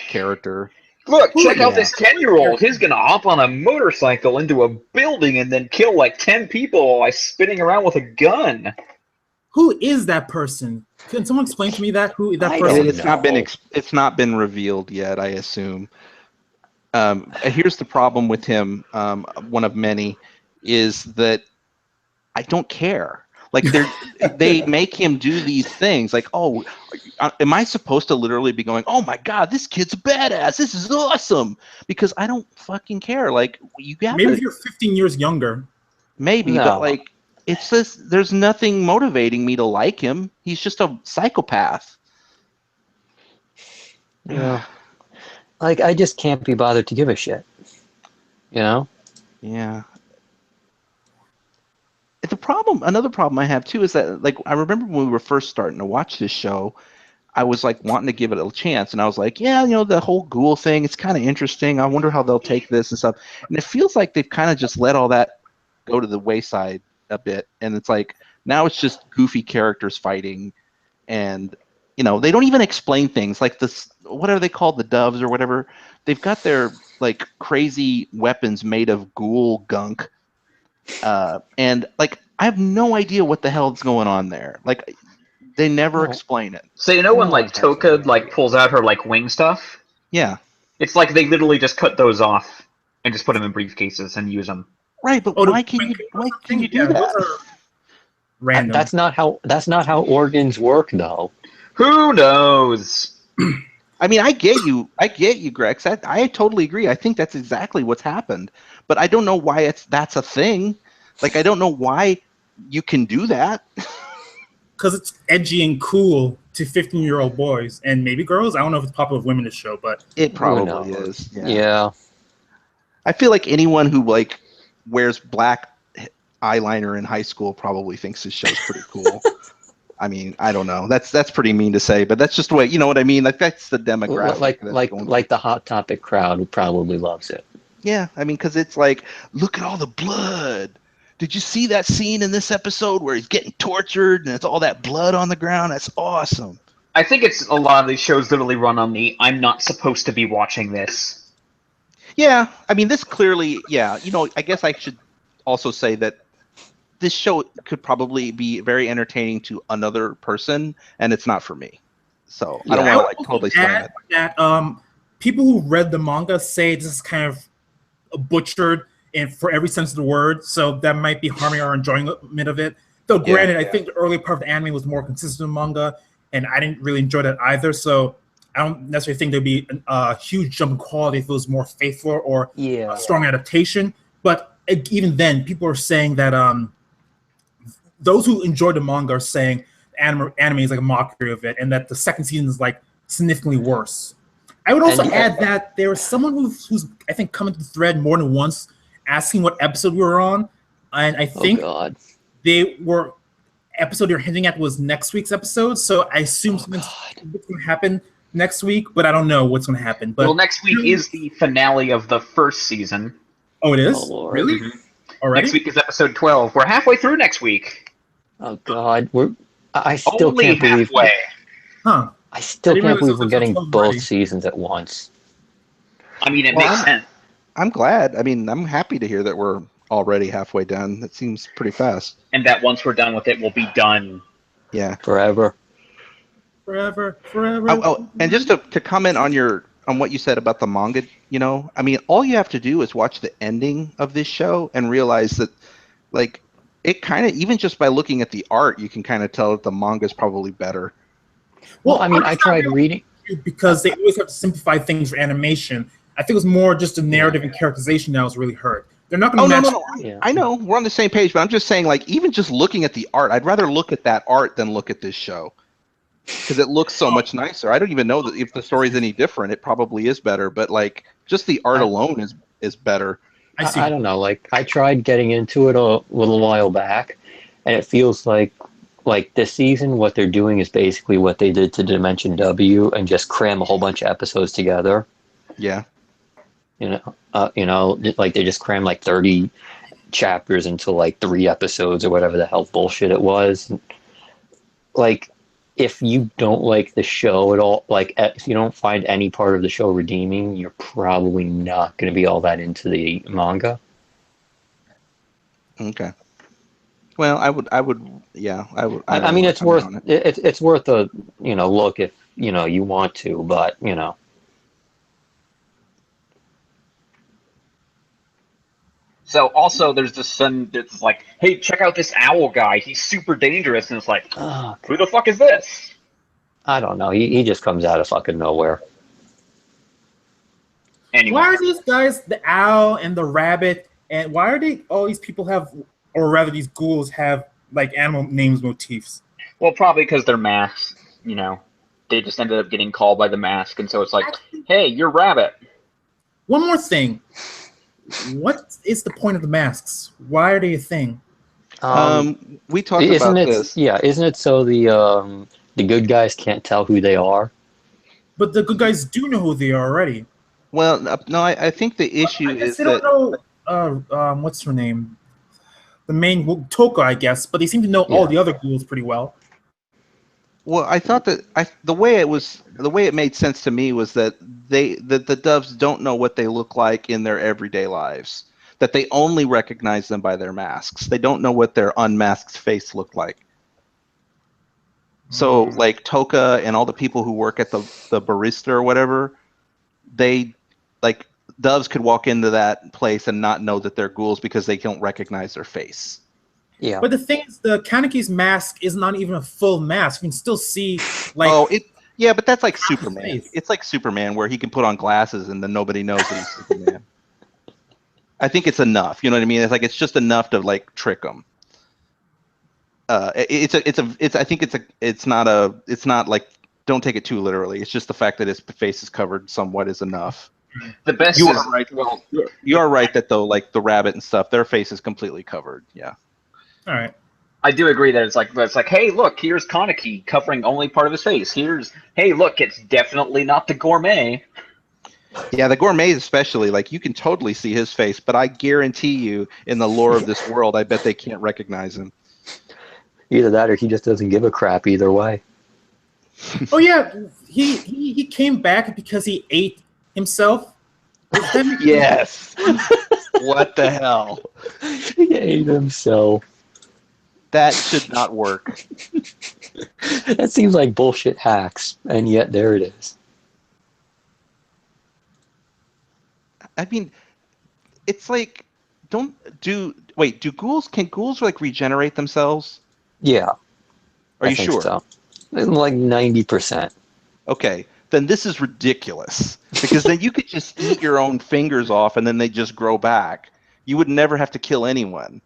character. Look, check out Yeah. this 10-year-old. He's gonna hop on a motorcycle into a building and then kill like 10 people by spinning around with a gun. Who is that person? Can someone explain to me who that I person don't is? It's not been revealed yet, I assume. Here's the problem with him. One of many is that I don't care. Like they make him do these things. Like, oh, am I supposed to literally be going, oh my God, this kid's a badass. This is awesome. Because I don't fucking care. Like you got Maybe if you're 15 years younger. maybe, No. but like it's just there's nothing motivating me to like him. He's just a psychopath. Yeah. Like, I just can't be bothered to give a shit. Yeah. Another problem I have too is that like I remember when we were first starting to watch this show, I was like wanting to give it a chance, and I was like, yeah, the whole ghoul thing, it's kind of interesting. I wonder how they'll take this and stuff. And it feels like they've kind of just let all that go to the wayside a bit, and it's like now it's just goofy characters fighting, and they don't even explain things like this. What are they called? The doves or whatever. They've got their like crazy weapons made of ghoul gunk. And like I have no idea what the hell is going on there. Like they never explain it. So when like Toka like pulls out her like wing stuff? Yeah. It's like they literally just cut those off and just put them in briefcases and use them. Right, but why can you do that? Those are random. That's not how organs work, though. Who knows? I mean, I get you, Grex. I totally agree. I think that's exactly what's happened. But I don't know why that's a thing. Like, I don't know why you can do that. Because it's edgy and cool to 15-year-old boys and maybe girls. I don't know if it's popular with women to show, but It probably is. Yeah. I feel like anyone who like wears black eyeliner in high school probably thinks this show's pretty cool. I mean, I don't know. That's pretty mean to say, but that's just the way, you know what I mean? Like that's the demographic. Like the Hot Topic crowd who probably loves it. Yeah, I mean, because it's like, look at all the blood. Did you see that scene in this episode where he's getting tortured and it's all that blood on the ground? That's awesome. I think it's a lot of these shows literally run on the I'm not supposed to be watching this. Yeah, I mean, this clearly, yeah. I guess I should also say that this show could probably be very entertaining to another person, and it's not for me. So I don't want to like totally slam it. That people who read the manga say this is kind of butchered and for every sense of the word, so that might be harming our enjoyment of it. Though granted, I think the early part of the anime was more consistent with manga, and I didn't really enjoy that either. So I don't necessarily think there'd be a huge jump in quality if it was more faithful or a strong adaptation. But even then, people are saying that those who enjoy the manga are saying anime is like a mockery of it, and that the second season is like significantly worse. I would also add that there was someone who's I think come into the thread more than once asking what episode we were on, and I think they were episode you're hinting at was next week's episode. So I assume something's going to happen next week, but I don't know what's going to happen. But well, next week is the finale of the first season. Oh, it is? Oh, Lord. Really? Mhm. Already? Next week is episode 12. We're halfway through next week. Oh God, I still Only can't believe. halfway. Huh. I still I didn't can't realize believe it was we're getting episode 12 both already. seasons at once. I mean, it Well, makes sense. I'm glad. I mean, I'm happy to hear that we're already halfway done. That seems pretty fast. And that once we're done with it, we'll be done. Yeah. Forever. Forever. And just to comment on what you said about the manga, I mean, all you have to do is watch the ending of this show and realize that, like, it kind of, even just by looking at the art, you can kind of tell that the manga is probably better. Well, I mean, art's I not tried really reading. because they always have to simplify things for animation. I think it was more just the narrative and characterization that was really hurt. They're not going to Oh, match. no. Yeah. I know we're on the same page, but I'm just saying, like, even just looking at the art, I'd rather look at that art than look at this show because it looks so much nicer. I don't even know that if the story's any different. It probably is better, but like, just the art alone is better. I see. I don't know. Like, I tried getting into it a little while back, and it feels like this season, what they're doing is basically what they did to Dimension W, and just cram a whole bunch of episodes together. Yeah. Like they just crammed like 30 chapters into like 3 episodes or whatever the hell bullshit it was. Like, if you don't like the show at all, like if you don't find any part of the show redeeming, you're probably not going to be all that into the manga. Okay. Well, I would, yeah, I would. I mean, it's worth it's worth a look if you want to, but So also, there's this son that's like, hey, check out this owl guy. He's super dangerous. And it's like, oh, who the fuck is this? I don't know. He just comes out of fucking nowhere. Anyway. Why are these guys, the owl and the rabbit, and why are they, all these people have, or rather these ghouls have, like, animal names motifs? Well, probably because they're masks, They just ended up getting called by the mask, and so it's like, hey, you're Rabbit. One more thing. What is the point of the masks? Why are they a thing? We talked about this. Yeah, isn't it so the good guys can't tell who they are? But the good guys do know who they are already. Well, no, I think the issue is they that don't know. What's her name? The main Toka, I guess. But they seem to know all the other ghouls pretty well. Well, I thought that the way it made sense to me was that the doves don't know what they look like in their everyday lives. That they only recognize them by their masks. They don't know what their unmasked face looked like. So, like Toka and all the people who work at the barista or whatever, they like doves could walk into that place and not know that they're ghouls because they don't recognize their face. Yeah. But the thing is, the Kaneki's mask is not even a full mask. You can still see, like... Yeah, but that's like Superman. Face. It's like Superman where he can put on glasses and then nobody knows that he's Superman. I think it's enough. You know what I mean? It's like it's just enough to like trick them. It's not like, don't take it too literally. It's just the fact that his face is covered somewhat is enough. The best You is are right. Well, you are right that though, like the rabbit and stuff, their face is completely covered. Yeah. All right. I do agree that it's like, hey, look, here's Kaneki covering only part of his face. Hey, look, it's definitely not the gourmet. Yeah, the gourmet especially, like you can totally see his face, but I guarantee you, in the lore of this world, I bet they can't recognize him. Either that or he just doesn't give a crap either way. Oh yeah, he came back because he ate himself. Yes. What the hell? He ate himself. That should not work. That seems like bullshit hacks, and yet there it is. I mean, it's like, can ghouls like regenerate themselves? Yeah. Are I you think sure? So. Like 90%. Okay, then this is ridiculous because then you could just eat your own fingers off and then they just grow back. You would never have to kill anyone.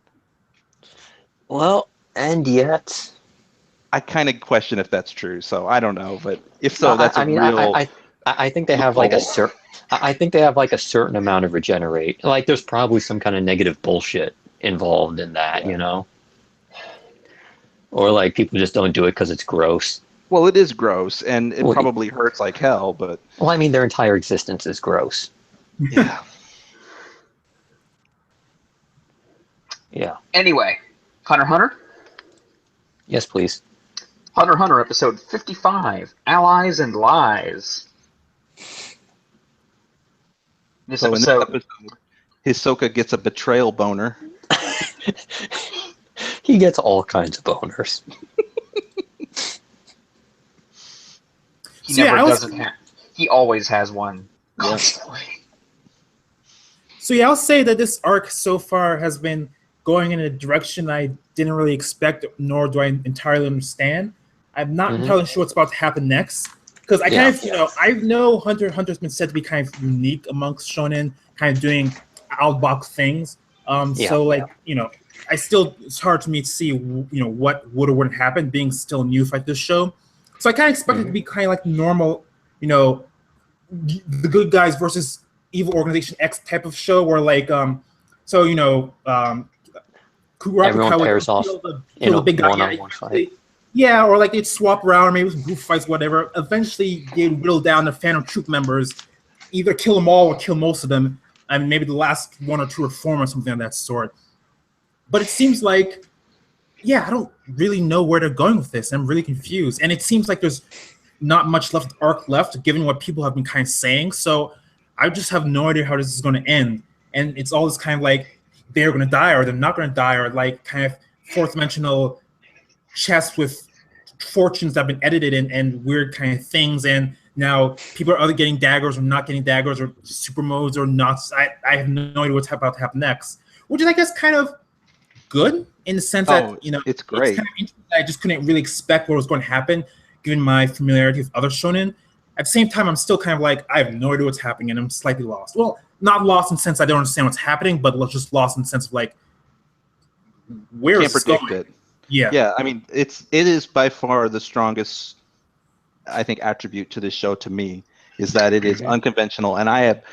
Well, and yet, I kind of question if that's true, so I don't know. But if so, that's real. I think they have like a certain. I think they have like a certain amount of regenerate. Like, there's probably some kind of negative bullshit involved in that, Yeah. Or like people just don't do it because it's gross. Well, it is gross, and it Well, probably hurts like hell, but Well, I mean, their entire existence is gross. yeah. Yeah. Anyway, Hunter x Hunter? Yes, please. Hunter x Hunter episode 55, Allies and Lies. This So in this episode, episode, Hisoka gets a betrayal boner. He gets all kinds of boners. he So, yeah, never I was- doesn't have. He always has one. Yeah. Constantly. So yeah, I'll say that this arc so far has been going in a direction I didn't really expect, nor do I entirely understand. I'm not entirely sure what's about to happen next, because I kind of, I know Hunter x Hunter's been said to be kind of unique amongst shonen, kind of doing outbox things. So like, I still, it's hard for me to see, what would or wouldn't happen, being still new for this show. So I kind of expect it to be kind of like normal, the good guys versus evil organization X type of show, where like Everyone pairs off kill the big guy. one-on-one fight. Yeah, or like they'd swap around, maybe some group fights, whatever. Eventually they'd whittle down the Phantom Troop members, either kill them all or kill most of them, and maybe the last one or two reform or something of that sort. But it seems like, I don't really know where they're going with this. I'm really confused. And it seems like there's not much arc left, given what people have been kind of saying. So I just have no idea how this is going to end. And it's all this kind of like, they're going to die or they're not going to die, or like kind of fourth dimensional chess with fortunes that have been edited and weird kind of things. And now people are either getting daggers or not getting daggers, or super modes or not. I have no idea what's about to happen next, which is, I guess, kind of good in the sense that, it's great. It's kind of interesting. I just couldn't really expect what was going to happen, given my familiarity with other shonen. At the same time, I'm still kind of like, I have no idea what's happening, and I'm slightly lost. Well, not lost in the sense I don't understand what's happening, but just lost in the sense of like, where is this Can't predict going? it. Yeah. Yeah, I mean, it is by far the strongest, I think, attribute to this show to me, is that it is unconventional, and I have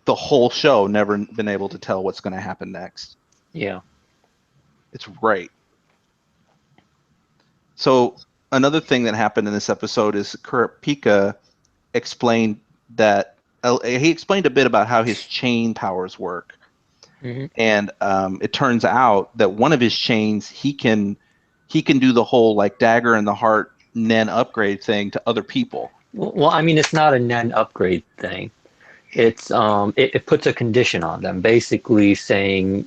the whole show never been able to tell what's going to happen next. Yeah. It's great. So another thing that happened in this episode is Kurapika explained that he explained a bit about how his chain powers work, and it turns out that one of his chains he can do the whole like dagger in the heart Nen upgrade thing to other people. Well, I mean, it's not a Nen upgrade thing. It's it puts a condition on them, basically saying,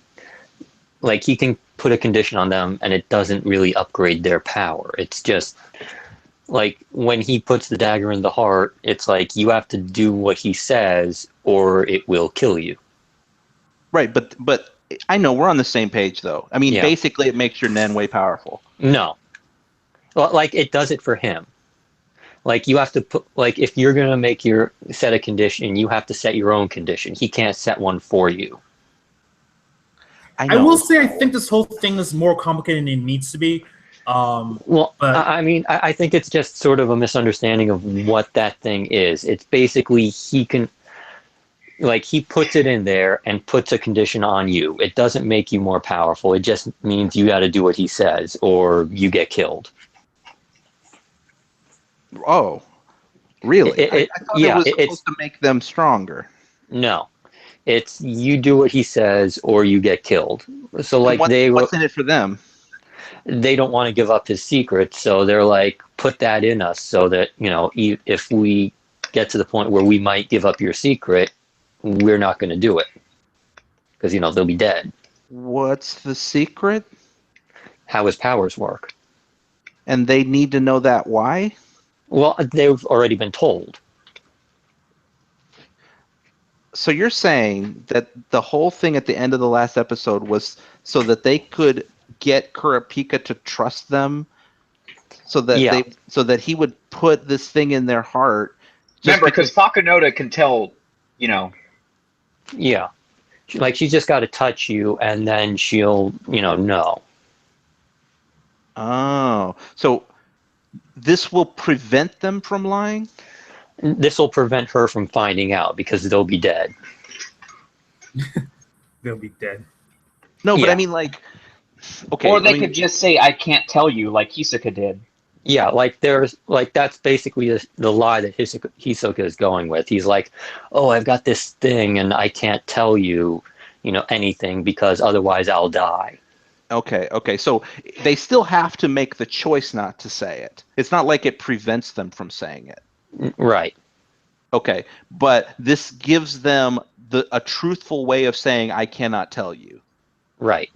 like, he can put a condition on them and it doesn't really upgrade their power. It's just like when he puts the dagger in the heart, it's like you have to do what he says or it will kill you. Right, but I know we're on the same page though. I mean, basically it makes your Nen way powerful. No. Well, like, it does it for him. Like, you have to put, like, if you're going to make your set a condition, you have to set your own condition. He can't set one for you. I will say I think this whole thing is more complicated than it needs to be. Well, I mean, I think it's just sort of a misunderstanding of what that thing is. It's basically he can, like, he puts it in there and puts a condition on you. It doesn't make you more powerful. It just means you got to do what he says or you get killed. Oh, really? I thought it was supposed it's to make them stronger. No. It's you do what he says or you get killed. So like what's in it for them? They don't want to give up his secret, so they're like, put that in us so that, you know, if we get to the point where we might give up your secret, we're not going to do it. Because, you know, they'll be dead. What's the secret? How his powers work. And they need to know that why? Well, they've already been told. So you're saying that the whole thing at the end of the last episode was so that they could get Kurapika to trust them, so that so that he would put this thing in their heart. Remember, because Fakanoda can tell, you know. Yeah. Like, she's just got to touch you, and then she'll, you know. Oh. So this will prevent them from lying? This will prevent her from finding out, because they'll be dead. They'll be dead. No, but I mean, like, okay. Or they could just say, I can't tell you, like Hisoka did. Yeah, like that's basically the lie that Hisoka is going with. He's like, "Oh, I've got this thing, and I can't tell you, anything because otherwise I'll die." Okay. So they still have to make the choice not to say it. It's not like it prevents them from saying it. Right, Okay, but this gives them a truthful way of saying I cannot tell you. right.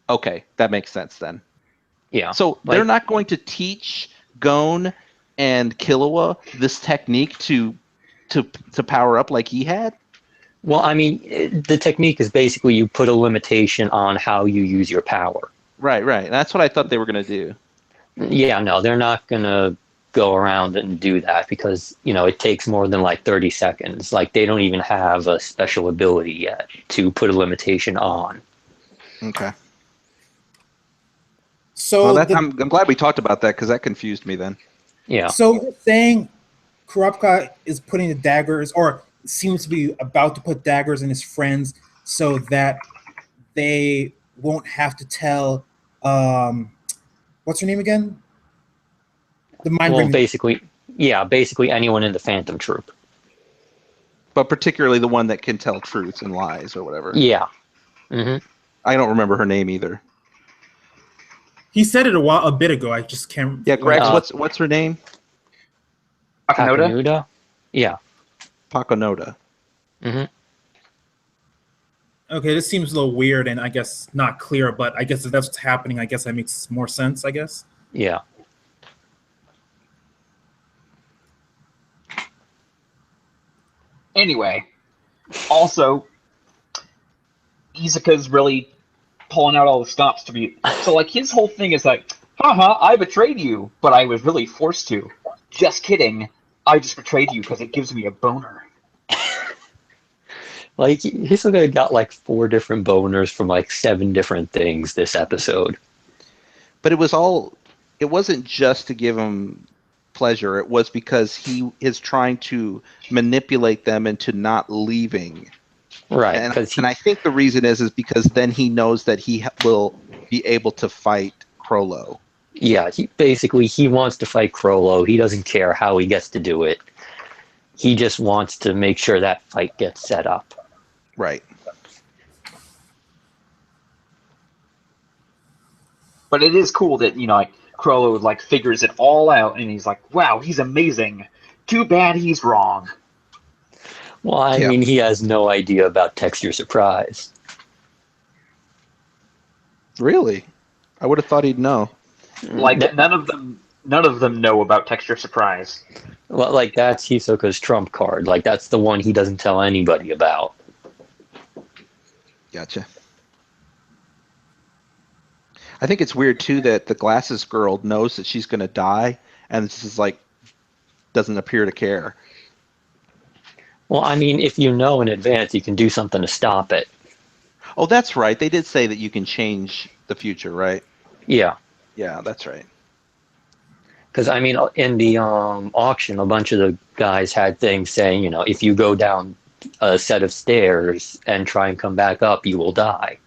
Okay, that makes sense then. Yeah. So they're Like, not going to teach Gon and Killua this technique to power up like he had? well, I mean, the technique is basically you put a limitation on how you use your power. Right. That's what I thought they were going to do. Yeah, no, they're not gonna go around and do that because, it takes more than like 30 seconds. Like, they don't even have a special ability yet to put a limitation on. Okay. Well, So I'm glad we talked about that because that confused me then. Yeah. so you're saying Kurapika is putting the daggers, or seems to be about to put daggers in his friends, so that they won't have to tell. What's her name again? The mind Well, reading. basically anyone in the Phantom Troop. But particularly the one that can tell truths and lies or whatever. Yeah. Hmm. I don't remember her name either. He said it a bit ago. I just can't. Yeah, Gregs, Uh, what's her name? Akinoda? Akanuda? Yeah. Pakonoda. Hmm. Okay, this seems a little weird and I guess not clear, but I guess if that's what's happening, I guess that makes more sense. I guess. Yeah. Anyway, also, Izuka's really pulling out all the stops to be. So, like, his whole thing is like, haha, I betrayed you, but I was really forced to. Just kidding. I just betrayed you because it gives me a boner. Like, Hisoka got like 4 different boners from like 7 different things this episode. But it wasn't just to give him pleasure. It was because he is trying to manipulate them into not leaving. Right. And Because and I think the reason is because then he knows that he will be able to fight Crollo. yeah, he wants to fight Crollo. He doesn't care how he gets to do it. He just wants to make sure that fight gets set up. Right. But it is cool that, like, Crollo, like, figures it all out, and he's like, wow, he's amazing. Too bad he's wrong. Well, I Yeah. mean, he has no idea about texture surprise. Really? I would have thought he'd know. Like, none of them know about texture surprise. Well, like, that's Hisoka's trump card. Like, that's the one he doesn't tell anybody about. Gotcha. I think it's weird too that the glasses girl knows that she's going to die, and this is like doesn't appear to care. Well, I mean, if you know in advance, you can do something to stop it. Oh, that's right. They did say that you can change the future, right? Yeah. Yeah, that's right. Because, I mean, in the auction, a bunch of the guys had things saying, if you go down a set of stairs and try and come back up, you will die.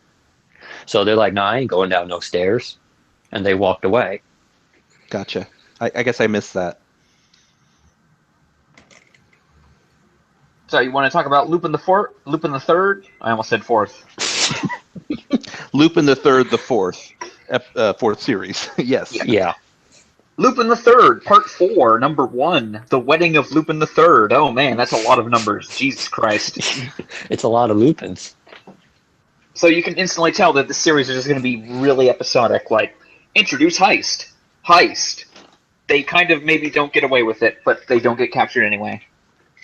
So they're like, nah, I ain't going down no stairs. And they walked away. Gotcha. I guess I missed that. So you want to talk about Lupin the Third? I almost said fourth. Lupin the Third, the fourth series. Yes. Yeah. Lupin the Third, Part 4, Number 1, The Wedding of Lupin the Third. Oh man, that's a lot of numbers. Jesus Christ. It's a lot of Lupins. So you can instantly tell that the series is just going to be really episodic. Like, introduce heist. They kind of maybe don't get away with it, but they don't get captured anyway.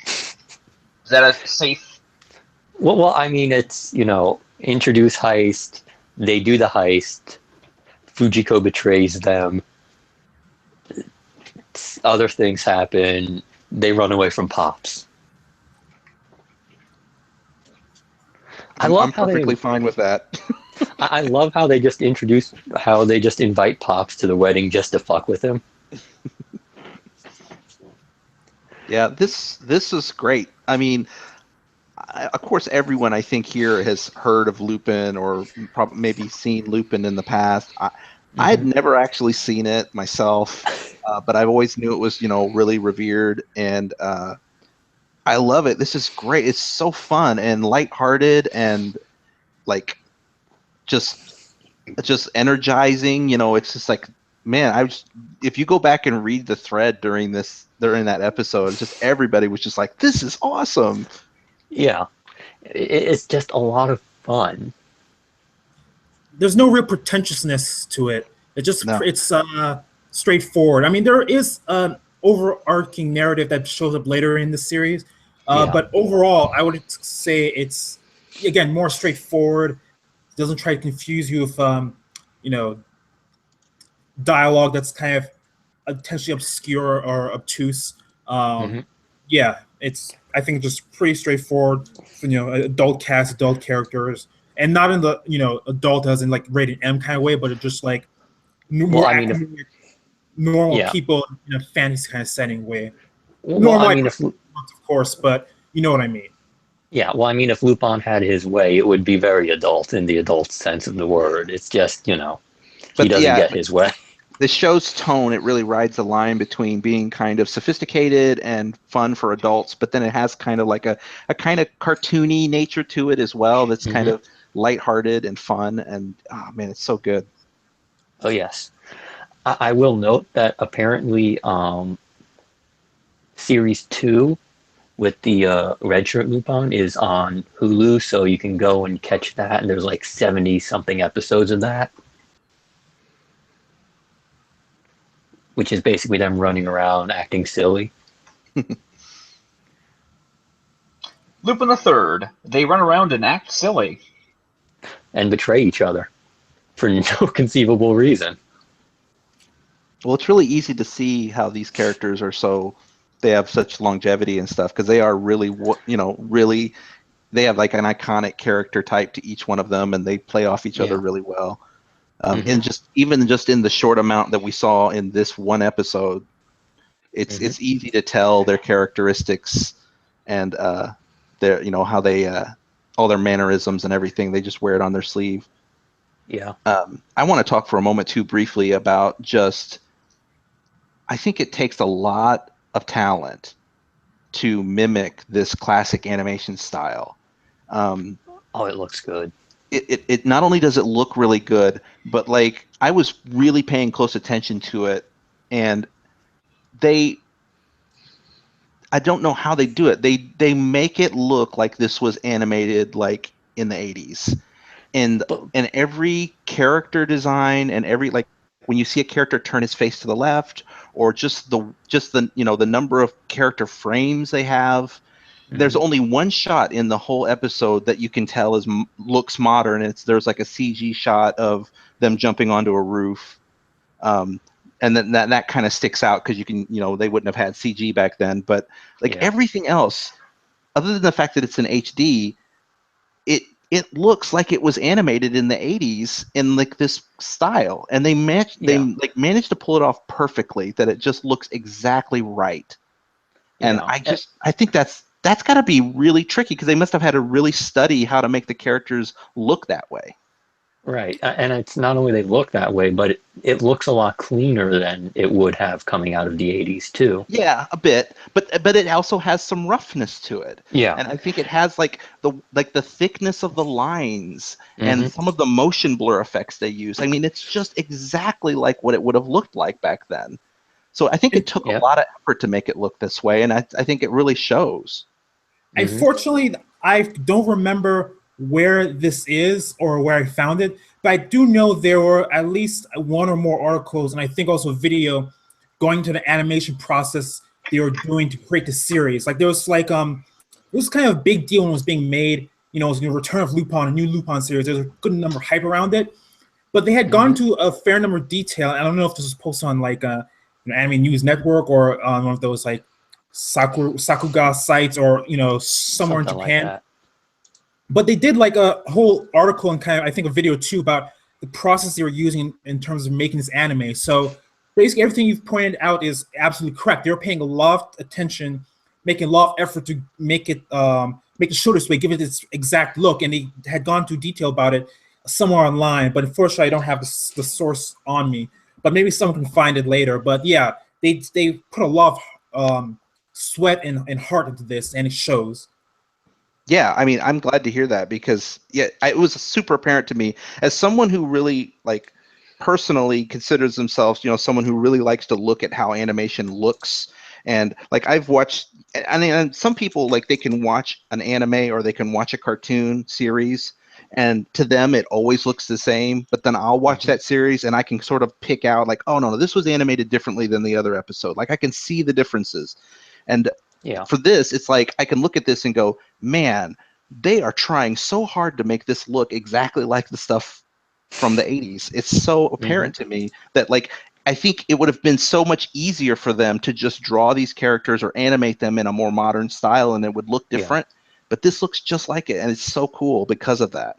Is that a safe? Well, I mean, it's, introduce heist. They do the heist. Fujiko betrays them. Other things happen. They run away from Pops. I'm perfectly fine with that. I love how they just invite Pops to the wedding just to fuck with him. Yeah, this is great. I mean, of course, everyone I think here has heard of Lupin or maybe seen Lupin in the past. I had never actually seen it myself, but I've always knew it was, really revered, and I love it. This is great. It's so fun and lighthearted and like just energizing. It's just like, man, if you go back and read the thread during that episode, it's just everybody was just like, this is awesome. Yeah, it's just a lot of fun. There's no real pretentiousness to it. No. It's straightforward. I mean, there is an overarching narrative that shows up later in the series, but overall, I would say it's again more straightforward. It doesn't try to confuse you with dialogue that's kind of potentially obscure or obtuse. Yeah, it's I think just pretty straightforward. Adult cast, adult characters, and not in the adult as in like rated M kind of way, but it's just like more normal people in a fantasy kind of setting way. Of course, but you know what I mean. Yeah, well, I mean, if Lupin had his way, it would be very adult in the adult sense of the word. It's just, he doesn't get his way. The show's tone, it really rides the line between being kind of sophisticated and fun for adults, but then it has kind of like a kind of cartoony nature to it as well that's kind of lighthearted and fun, and oh man, it's so good. Oh, yes. I will note that apparently Series 2 with the Red Shirt Lupin is on Hulu, so you can go and catch that, and there's like 70-something episodes of that. Which is basically them running around acting silly. Lupin the Third. They run around and act silly. And betray each other. For no conceivable reason. Well, it's really easy to see how these characters they have such longevity and stuff, because they are really, really, they have like an iconic character type to each one of them, and they play off each other really well. And even in the short amount that we saw in this one episode, it's easy to tell their characteristics and their how they all their mannerisms and everything. They just wear it on their sleeve. Yeah. I want to talk for a moment too briefly about I think it takes a lot of talent to mimic this classic animation style. It looks good. It not only does it look really good, but like I was really paying close attention to it, and I don't know how they do it. They make it look like this was animated like in the 80s, and every character design and every like when you see a character turn his face to the left, or just the the number of character frames they have. There's only one shot in the whole episode that you can tell looks modern. There's like a CG shot of them jumping onto a roof, and then that kind of sticks out because you can they wouldn't have had CG back then. But everything else, other than the fact that it's in HD, it looks like it was animated in the 80s in like this style, and they managed to pull it off perfectly. That it just looks exactly right, and I think that's got to be really tricky because they must have had to really study how to make the characters look that way. Right, and it's not only they look that way, but it looks a lot cleaner than it would have coming out of the 80s too. Yeah, a bit, but it also has some roughness to it. Yeah, and I think it has like the thickness of the lines and some of the motion blur effects they use. I mean, it's just exactly like what it would have looked like back then. So I think it took a lot of effort to make it look this way, and I think it really shows. Unfortunately, I don't remember where this is or where I found it, but I do know there were at least one or more articles, and I think also a video going to the animation process they were doing to create the series. Like there was like it was kind of a big deal when it was being made. It was the Return of Lupin, a new Lupin series. There's a good number of hype around it, but they had gone to a fair number of detail. I don't know if this was posted on like Anime News Network or on one of those like Sakuga sites or somewhere in Japan. Like but they did like a whole article and kind of I think a video too about the process they were using in terms of making this anime. So basically everything you've pointed out is absolutely correct. They were paying a lot of attention, making a lot of effort to make it make the show this way, give it its exact look, and they had gone to detail about it. somewhere online, but unfortunately, I don't have the source on me. But maybe someone can find it later. But yeah, they put a lot of sweat and heart into this, and it shows. Yeah, I mean, I'm glad to hear that because it was super apparent to me as someone who really like personally considers themselves, someone who really likes to look at how animation looks. And like I've watched, I mean, and some people like they can watch an anime or they can watch a cartoon series, and to them it always looks the same. But then I'll watch that series and I can sort of pick out like, oh no, this was animated differently than the other episode. Like I can see the differences. And Yeah. for this, it's like I can look at this and go, man, they are trying so hard to make this look exactly like the stuff from the 80s. It's so apparent to me that like I think it would have been so much easier for them to just draw these characters or animate them in a more modern style and it would look different. But this looks just like it, and it's so cool because of that.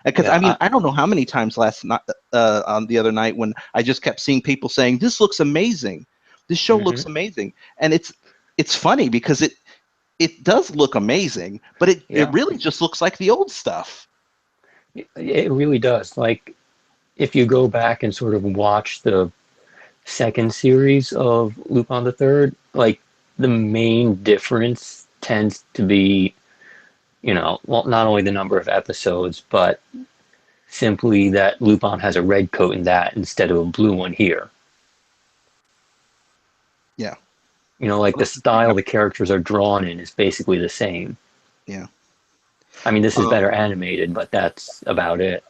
Because I mean, I don't know how many times last night, on the other night, when I just kept seeing people saying, "This looks amazing. This show looks amazing," and it's funny because it does look amazing, but it really just looks like the old stuff. It really does. Like, if you go back and sort of watch the second series of Lupin the Third, like, the main difference tends to be, well, not only the number of episodes, but simply that Lupin has a red coat in that instead of a blue one here. Yeah. Like the style the characters are drawn in is basically the same. Yeah. I mean, this is better animated, but that's about it.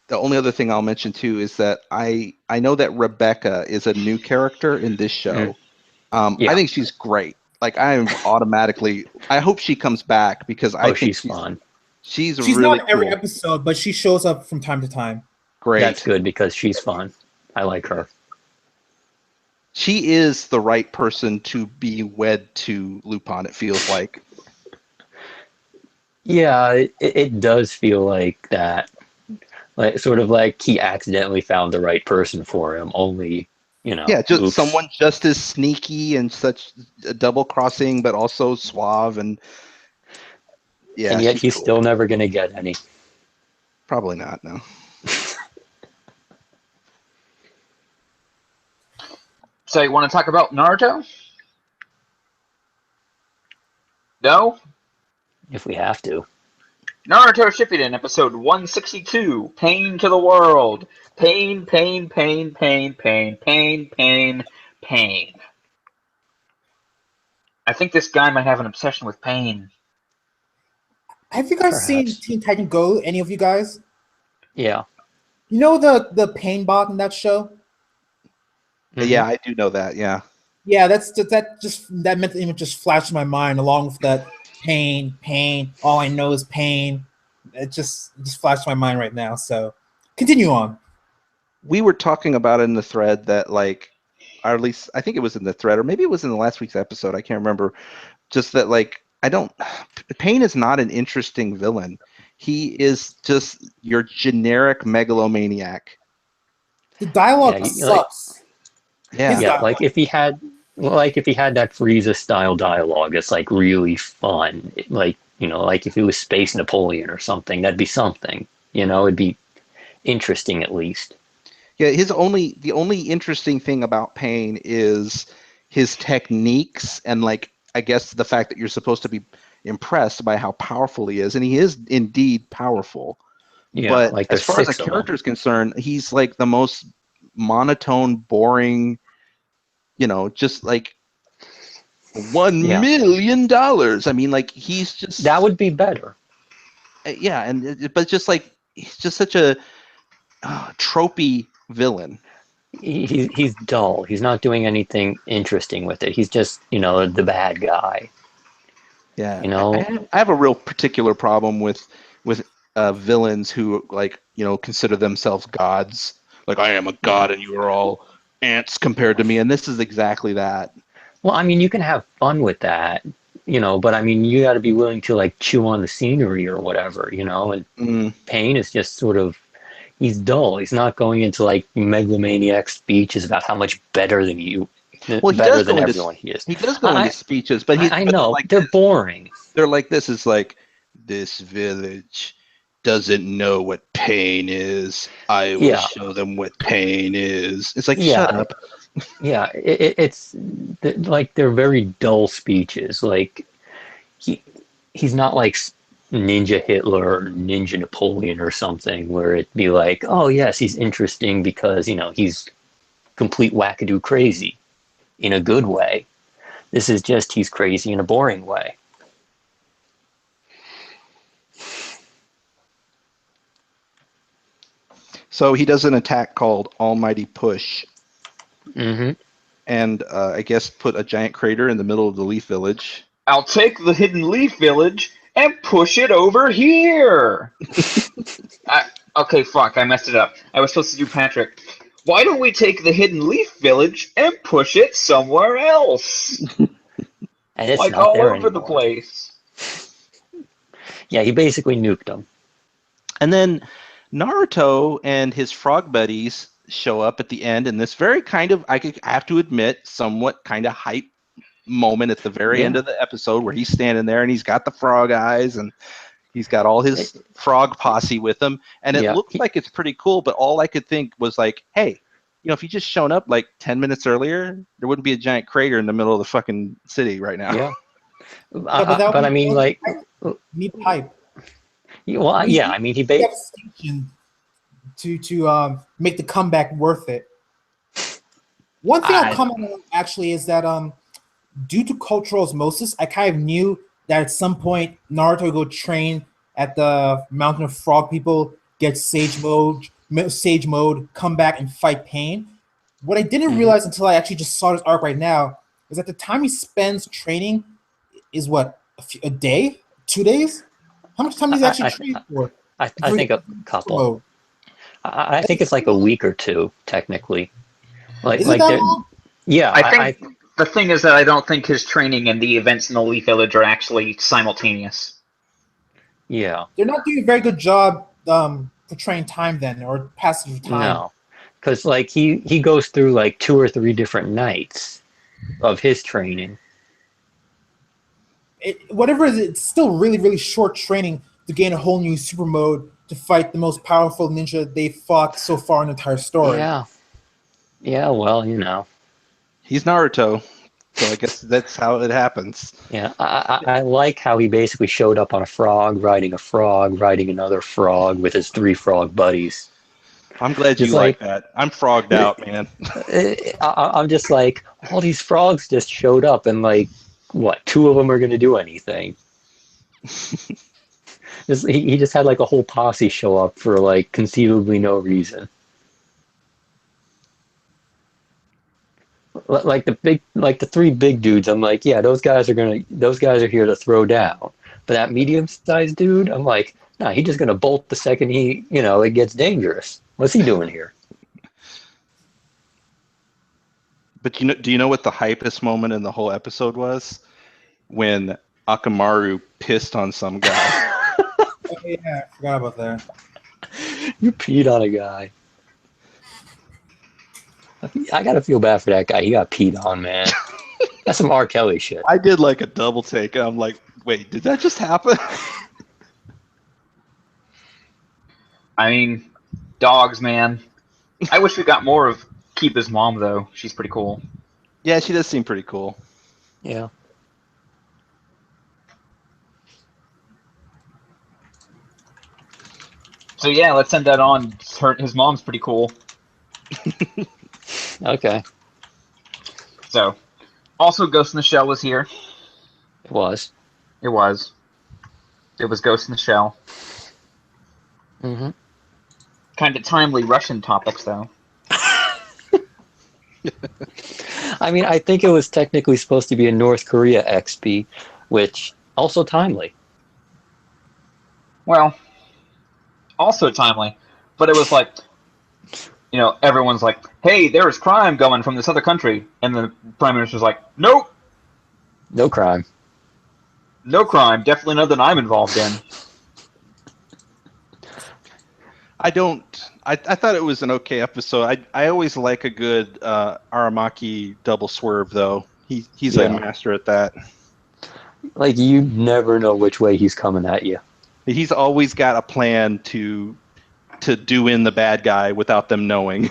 The only other thing I'll mention too is that I know that Rebecca is a new character in this show. I think she's great. Like I hope she comes back because I think she's fun. She's She's really not in every cool. episode, but she shows up from time to time. Great. That's good because she's fun. I like her. She is the right person to be wed to Lupin, it feels like. Yeah, it does feel like that. Like sort of like he accidentally found the right person for him, only, Yeah, just oops. someone just as sneaky and such double crossing, but also suave and yeah, And yet she's he's cool. still never gonna get any. Probably not, no. So you want to talk about Naruto? No? If we have to. Naruto Shippuden, episode 162, Pain to the World. Pain, pain, pain, pain, pain, pain, pain, pain. I think this guy might have an obsession with pain. Have you guys seen Perhaps. Teen Titan Go? Any of you guys? Yeah. You know the pain bot in that show? Yeah, I do know that, yeah. Yeah, that mental image just flashed in my mind along with that pain. All I know is pain. It just flashed in my mind right now. So continue on. We were talking about it in the thread that like, or at least I think it was in the thread, or maybe it was in the last week's episode. I can't remember. Just that like Pain is not an interesting villain. He is just your generic megalomaniac. The dialogue Yeah, sucks. Yeah. Yeah, like if he had that Frieza style dialogue, it's like really fun. Like, like if he was Space Napoleon or something, that'd be something. It'd be interesting at least. Yeah, the only interesting thing about Pain is his techniques and like I guess the fact that you're supposed to be impressed by how powerful he is, and he is indeed powerful. Yeah, but like as there's far as a 6 of them. character is concerned, he's like the most monotone, boring, just like $1 million. I mean, like he's just That would be better. yeah, and but just like he's just such a tropey villain. He's dull. He's not doing anything interesting with it. He's just, the bad guy. Yeah, I have a real particular problem with villains who like consider themselves gods. Like I am a god and you are all ants compared to me, and this is exactly that. Well, I mean, you can have fun with that, but I mean, you got to be willing to like chew on the scenery or whatever, and Pain is just sort of, he's dull. He's not going into like megalomaniac speeches about how much better than you, better than everyone he is. He does go into speeches, but I know, like they're boring. They're like this is like this village doesn't know what pain is. I will show them what pain is. It's like, shut up. Yeah, it's like they're very dull speeches. Like he's not like Ninja Hitler or Ninja Napoleon or something where it'd be like, oh yes, he's interesting because he's complete wackadoo crazy in a good way. This is just he's crazy in a boring way. So he does an attack called Almighty Push. Mm-hmm. And I guess put a giant crater in the middle of the Leaf Village. I'll take the Hidden Leaf Village and push it over here. Okay, fuck, I messed it up. I was supposed to do Patrick. Why don't we take the Hidden Leaf Village and push it somewhere else? And it's like not all there over anymore. the place. Yeah, he basically nuked them. And then Naruto and his frog buddies show up at the end in this very kind of, I have to admit, somewhat kind of hype moment at the very end of the episode where he's standing there and he's got the frog eyes and he's got all his frog posse with him. And it looks like it's pretty cool, but all I could think was like, hey, if you just shown up like 10 minutes earlier, there wouldn't be a giant crater in the middle of the fucking city right now. Yeah. But I mean, like... Need hype. Well, I mean, he basically... to make the comeback worth it. One thing I'll comment on actually is that due to cultural osmosis, I kind of knew that at some point Naruto would go train at the Mountain of Frog People, get Sage mode, come back and fight Pain. What I didn't realize until I actually just saw this arc right now is that the time he spends training is what, a day, 2 days? How much time does he actually train for? I think a couple. I think it's like a week or two, technically. Is it that long? Yeah, I think the thing is that I don't think his training and the events in the Leaf Village are actually simultaneous. Yeah. They're not doing a very good job portraying time then, or passage of time. No, because like he goes through like 2 or 3 different nights of his training. Whatever it is, it's still really, really short training to gain a whole new super mode to fight the most powerful ninja they fought so far in the entire story. Yeah, well, He's Naruto, so I guess that's how it happens. Yeah, I like how he basically showed up on a frog, riding another frog with his 3 frog buddies. I'm glad you like that. I'm frogged out, man. I'm just like, all these frogs just showed up, and like, what, 2 of them are going to do anything? He just had like a whole posse show up for like conceivably no reason. Like the 3 big dudes, I'm like, yeah, those guys are here to throw down. But that medium-sized dude, I'm like, nah, he's just gonna bolt the second it gets dangerous. What's he doing here? But do you know what the hypest moment in the whole episode was? When Akamaru pissed on some guy. Oh, yeah, I forgot about that. You peed on a guy. I gotta feel bad for that guy. He got peed on, man. That's some R. Kelly shit. I did like a double take, and I'm like, wait, did that just happen? I mean, dogs, man. I wish we got more of Kiba's mom, though. She's pretty cool. Yeah, she does seem pretty cool. Yeah. So yeah, let's send that on. His mom's pretty cool. Okay. So, also Ghost in the Shell was here. It was. It was Ghost in the Shell. Mm-hmm. Kind of timely Russian topics, though. I mean, I think it was technically supposed to be a North Korea XP, which also timely. Well, also timely, but it was like, everyone's like, hey, there is crime going from this other country, and the Prime Minister's like, nope. No crime. No crime, definitely none that I'm involved in. I thought it was an okay episode. I always like a good Aramaki double swerve, though. He's a master at that. Like, you never know which way he's coming at you. He's always got a plan to do in the bad guy without them knowing.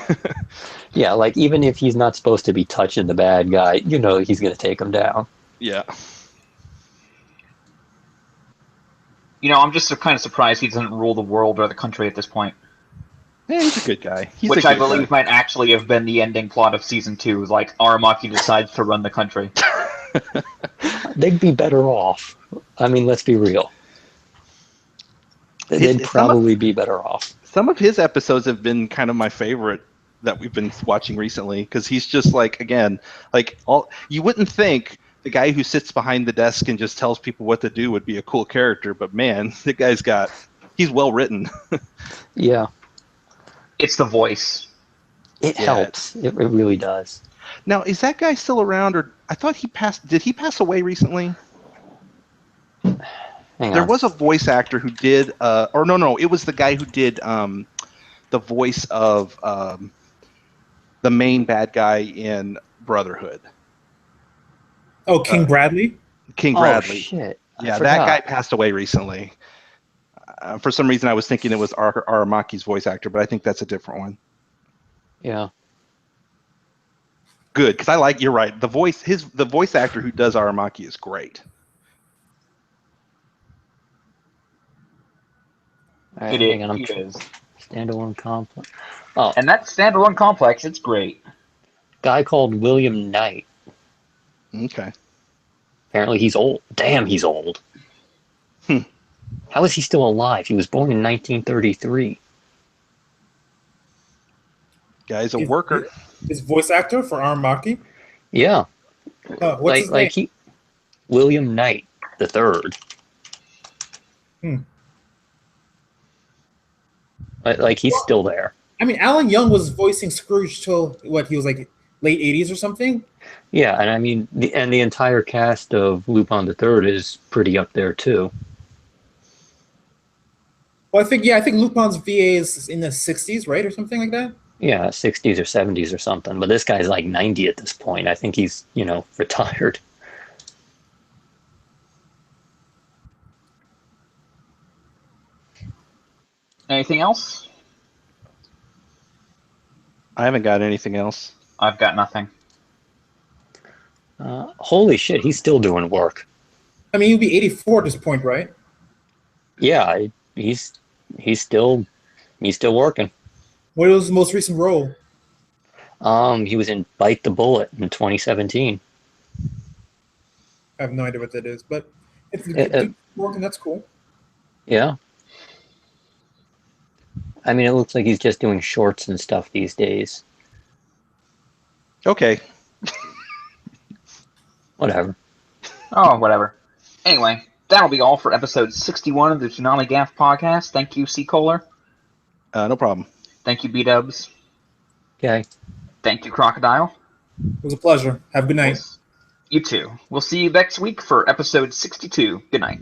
Yeah, like even if he's not supposed to be touching the bad guy, you know he's gonna take him down. Yeah. I'm just kind of surprised he doesn't rule the world or the country at this point. Yeah, he's a good guy. Which I believe might actually have been the ending plot of season 2. Like Aramaki decides to run the country. They'd be better off. I mean, let's be real. They'd probably be better off. Some of his episodes have been kind of my favorite that we've been watching recently, because he's just like, again, like you wouldn't think the guy who sits behind the desk and just tells people what to do would be a cool character, but man, the guy's he's well written. Yeah. It's the voice. It helps. It really does. Now, is that guy still around, or I thought he passed? Did he pass away recently? There was a voice actor who did, or no, it was the guy who did the voice of the main bad guy in Brotherhood. Oh, King Bradley? King Bradley. Oh, shit. Yeah, that guy passed away recently. For some reason, I was thinking it was Aramaki's voice actor, but I think that's a different one. Yeah. Good, because you're right. The voice actor who does Aramaki is great. All right, hang on, standalone complex. Oh, and that standalone complex, it's great. Guy called William Knight. Okay. Apparently he's old. Damn, he's old. How is he still alive? He was born in 1933. Guy's a worker. His voice actor for Aramaki? Yeah. What's his name? William Knight the Third. Like he's still there. I mean, Alan Young was voicing Scrooge till he was like late 80s or something? Yeah, and I mean, the entire cast of Lupin the Third is pretty up there too. Well, I think Lupin's VA is in the 60s, right, or something like that. Yeah, 60s or 70s or something. But this guy's like 90 at this point. I think he's retired. Anything else? I haven't got anything else. I've got nothing. Holy shit, he's still doing work. I mean, he'll be 84 at this point, right? Yeah, he's still working. What was his most recent role? He was in Bite the Bullet in 2017. I have no idea what that is, but if it's working, that's cool. Yeah. I mean, it looks like he's just doing shorts and stuff these days. Okay. Whatever. Oh, whatever. Anyway, that'll be all for episode 61 of the ToonamiGAF podcast. Thank you, C. Kohler. No problem. Thank you, B-Dubs. Okay. Thank you, Crocodile. It was a pleasure. Have a good night. You too. We'll see you next week for episode 62. Good night.